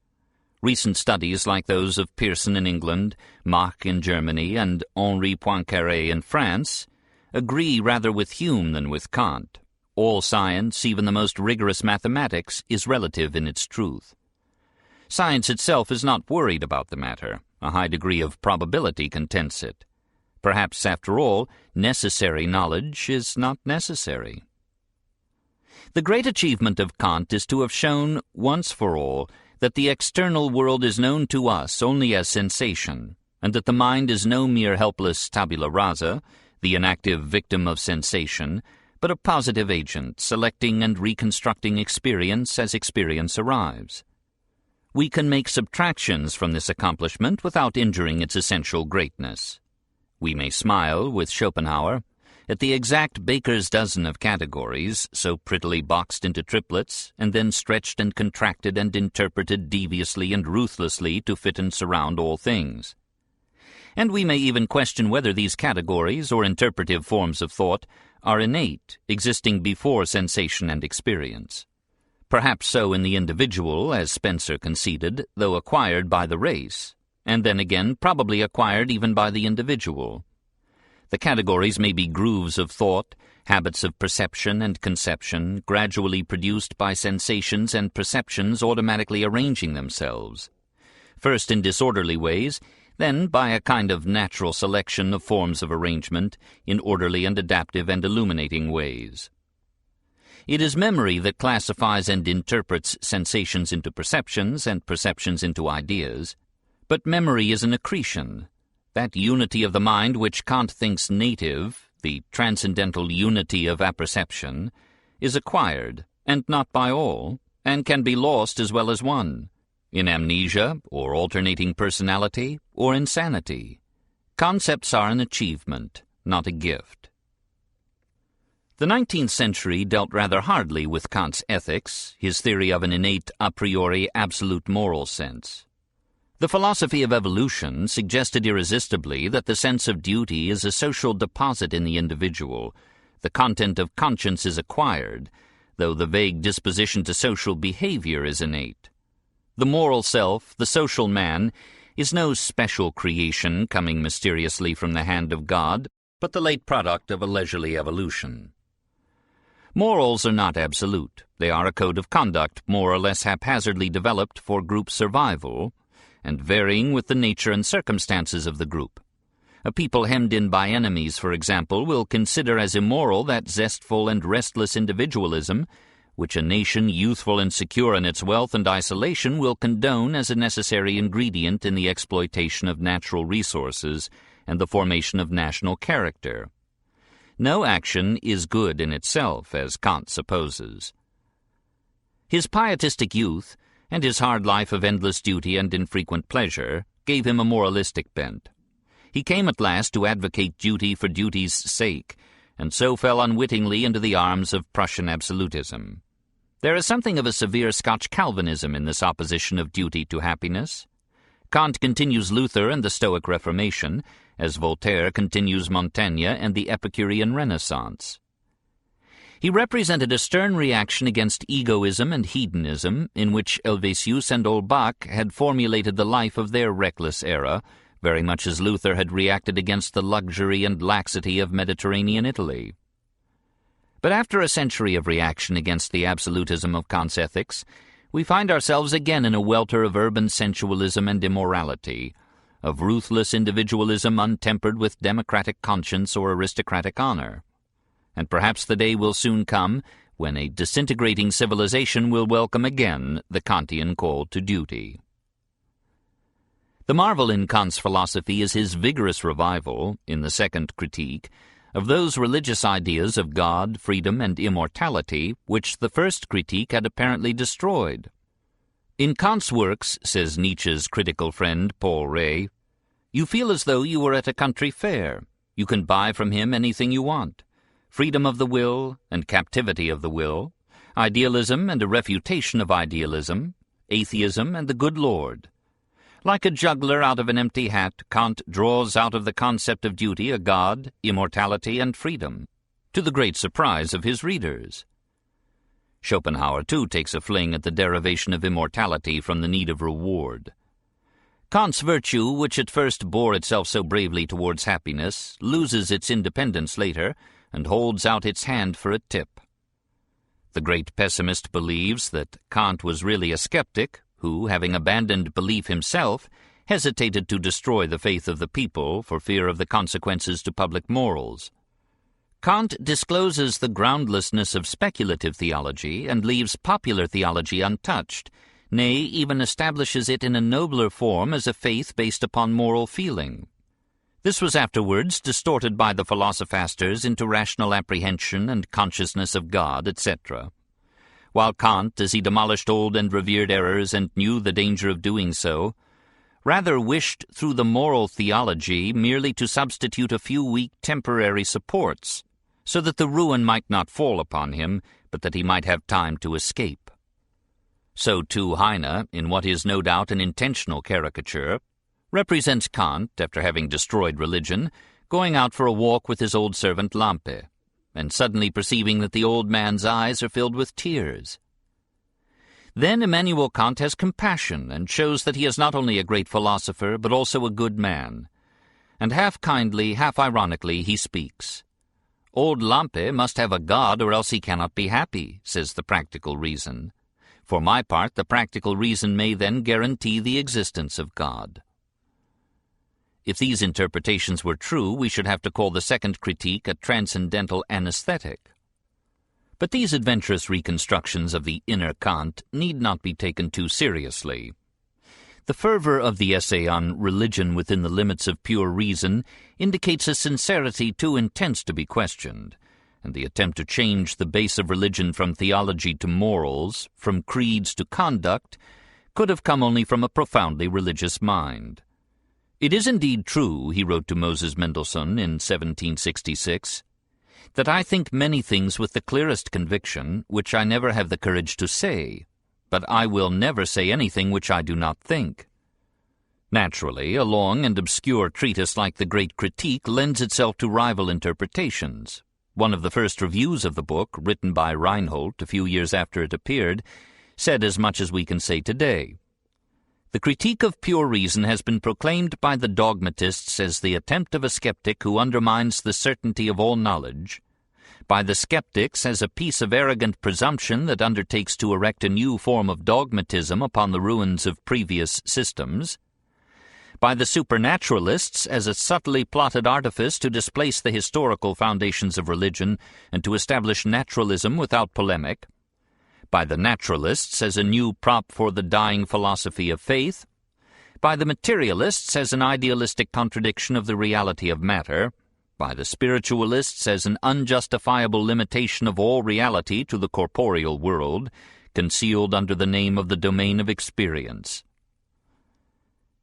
Recent studies like those of Pearson in England, Mach in Germany, and Henri Poincaré in France agree rather with Hume than with Kant. All science, even the most rigorous mathematics, is relative in its truth. Science itself is not worried about the matter. A high degree of probability contents it. Perhaps, after all, necessary knowledge is not necessary. The great achievement of Kant is to have shown, once for all, that the external world is known to us only as sensation, and that the mind is no mere helpless tabula rasa, the inactive victim of sensation, but a positive agent, selecting and reconstructing experience as experience arrives. We can make subtractions from this accomplishment without injuring its essential greatness. We may smile, with Schopenhauer, at the exact baker's dozen of categories, so prettily boxed into triplets, and then stretched and contracted and interpreted deviously and ruthlessly to fit and surround all things. And we may even question whether these categories, or interpretive forms of thought, are innate, existing before sensation and experience. Perhaps so in the individual, as Spencer conceded, though acquired by the race, and then again probably acquired even by the individual. The categories may be grooves of thought, habits of perception and conception, gradually produced by sensations and perceptions automatically arranging themselves, first in disorderly ways, then by a kind of natural selection of forms of arrangement in orderly and adaptive and illuminating ways. It is memory that classifies and interprets sensations into perceptions and perceptions into ideas, but memory is an accretion. That unity of the mind which Kant thinks native, the transcendental unity of apperception, is acquired, and not by all, and can be lost as well as won, in amnesia, or alternating personality, or insanity. Concepts are an achievement, not a gift. The 19th century dealt rather hardly with Kant's ethics, his theory of an innate a priori absolute moral sense. The philosophy of evolution suggested irresistibly that the sense of duty is a social deposit in the individual. The content of conscience is acquired, though the vague disposition to social behavior is innate. The moral self, the social man, is no special creation coming mysteriously from the hand of God, but the late product of a leisurely evolution. Morals are not absolute. They are a code of conduct more or less haphazardly developed for group survival, and varying with the nature and circumstances of the group. A people hemmed in by enemies, for example, will consider as immoral that zestful and restless individualism which a nation youthful and secure in its wealth and isolation will condone as a necessary ingredient in the exploitation of natural resources and the formation of national character. No action is good in itself, as Kant supposes. His pietistic youth, and his hard life of endless duty and infrequent pleasure, gave him a moralistic bent. He came at last to advocate duty for duty's sake, and so fell unwittingly into the arms of Prussian absolutism. There is something of a severe Scotch Calvinism in this opposition of duty to happiness. Kant continues Luther and the Stoic Reformation, as Voltaire continues Montaigne and the Epicurean Renaissance. He represented a stern reaction against egoism and hedonism, in which Helvetius and Holbach had formulated the life of their reckless era, very much as Luther had reacted against the luxury and laxity of Mediterranean Italy. But after a century of reaction against the absolutism of Kant's ethics, we find ourselves again in a welter of urban sensualism and immorality, of ruthless individualism untempered with democratic conscience or aristocratic honor. And perhaps the day will soon come when a disintegrating civilization will welcome again the Kantian call to duty. The marvel in Kant's philosophy is his vigorous revival, in the second critique, of those religious ideas of God, freedom, and immortality which the first critique had apparently destroyed. In Kant's works, says Nietzsche's critical friend Paul Ray, you feel as though you were at a country fair. You can buy from him anything you want. Freedom of the will and captivity of the will, idealism and a refutation of idealism, atheism and the good Lord. Like a juggler out of an empty hat, Kant draws out of the concept of duty a God, immortality, and freedom. to the great surprise of his readers. Schopenhauer, too, takes a fling at the derivation of immortality from the need of reward. Kant's virtue, which at first bore itself so bravely towards happiness, loses its independence later and holds out its hand for a tip. The great pessimist believes that Kant was really a skeptic who, having abandoned belief himself, hesitated to destroy the faith of the people for fear of the consequences to public morals. Kant discloses the groundlessness of speculative theology and leaves popular theology untouched, nay, even establishes it in a nobler form as a faith based upon moral feeling. This was afterwards distorted by the philosophasters into rational apprehension and consciousness of God, etc. While Kant, as he demolished old and revered errors and knew the danger of doing so, rather wished through the moral theology merely to substitute a few weak temporary supports, so that the ruin might not fall upon him, but that he might have time to escape. So too Heine, in what is no doubt an intentional caricature, represents Kant, after having destroyed religion, going out for a walk with his old servant Lampe, and suddenly perceiving that the old man's eyes are filled with tears. Then Immanuel Kant has compassion and shows that he is not only a great philosopher, but also a good man. And half kindly, half ironically, he speaks. Old Lampe must have a god or else he cannot be happy, says the practical reason. For my part, the practical reason may then guarantee the existence of God. If these interpretations were true, we should have to call the second critique a transcendental aesthetic. But these adventurous reconstructions of the inner Kant need not be taken too seriously. The fervor of the essay on religion within the limits of pure reason indicates a sincerity too intense to be questioned, and the attempt to change the base of religion from theology to morals, from creeds to conduct, could have come only from a profoundly religious mind. It is indeed true, he wrote to Moses Mendelssohn in 1766, that I think many things with the clearest conviction, which I never have the courage to say, but I will never say anything which I do not think. Naturally, a long and obscure treatise like the Great Critique lends itself to rival interpretations. One of the first reviews of the book, written by Reinhold a few years after it appeared, said as much as we can say today. The critique of pure reason has been proclaimed by the dogmatists as the attempt of a skeptic who undermines the certainty of all knowledge, by the skeptics as a piece of arrogant presumption that undertakes to erect a new form of dogmatism upon the ruins of previous systems, by the supernaturalists as a subtly plotted artifice to displace the historical foundations of religion and to establish naturalism without polemic, by the naturalists as a new prop for the dying philosophy of faith, by the materialists as an idealistic contradiction of the reality of matter, by the spiritualists as an unjustifiable limitation of all reality to the corporeal world, concealed under the name of the domain of experience.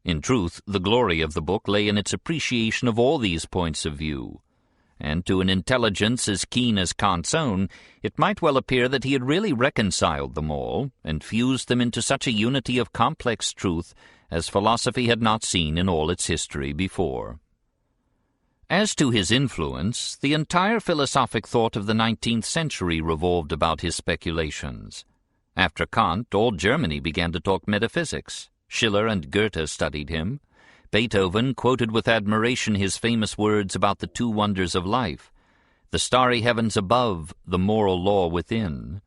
In truth, the glory of the book lay in its appreciation of all these points of view, and to an intelligence as keen as Kant's own, it might well appear that he had really reconciled them all, and fused them into such a unity of complex truth as philosophy had not seen in all its history before. As to his influence, the entire philosophic thought of the 19th century revolved about his speculations. After Kant, all Germany began to talk metaphysics. Schiller and Goethe studied him. Beethoven quoted with admiration his famous words about the two wonders of life, the starry heavens above, the moral law within.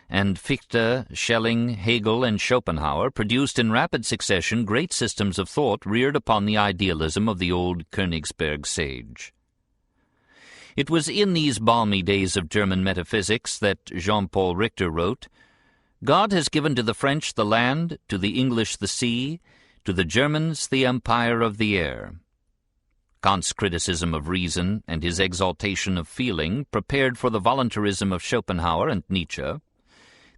And Fichte, Schelling, Hegel, and Schopenhauer produced in rapid succession great systems of thought reared upon the idealism of the old Königsberg sage. It was in these balmy days of German metaphysics that Jean-Paul Richter wrote, "God has given to the French the land, to the English the sea, to the Germans the empire of the air." Kant's criticism of reason and his exaltation of feeling prepared for the voluntarism of Schopenhauer and Nietzsche,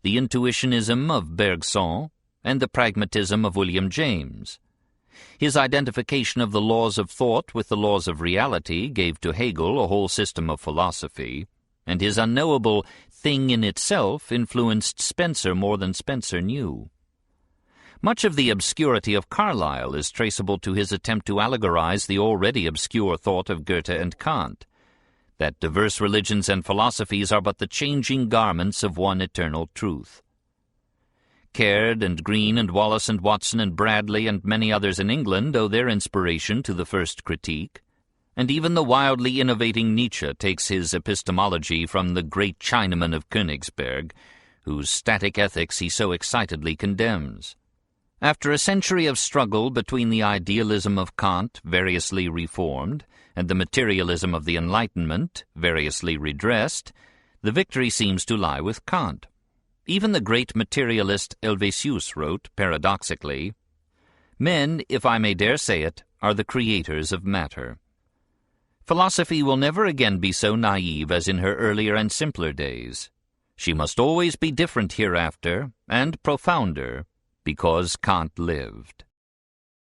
the intuitionism of Bergson, and the pragmatism of William James. His identification of the laws of thought with the laws of reality gave to Hegel a whole system of philosophy, and his unknowable thing in itself influenced Spencer more than Spencer knew. Much of the obscurity of Carlyle is traceable to his attempt to allegorize the already obscure thought of Goethe and Kant. that diverse religions and philosophies are but the changing garments of one eternal truth. Caird and Green and Wallace and Watson and Bradley and many others in England owe their inspiration to the first critique, and even the wildly innovating Nietzsche takes his epistemology from the great Chinaman of Königsberg, whose static ethics he so excitedly condemns. After a century of struggle between the idealism of Kant, variously reformed, and the materialism of the Enlightenment, variously redressed, the victory seems to lie with Kant. Even the great materialist Helvetius wrote, paradoxically, "Men, if I may dare say it, are the creators of matter." Philosophy will never again be so naive as in her earlier and simpler days. She must always be different hereafter, and profounder, because Kant lived.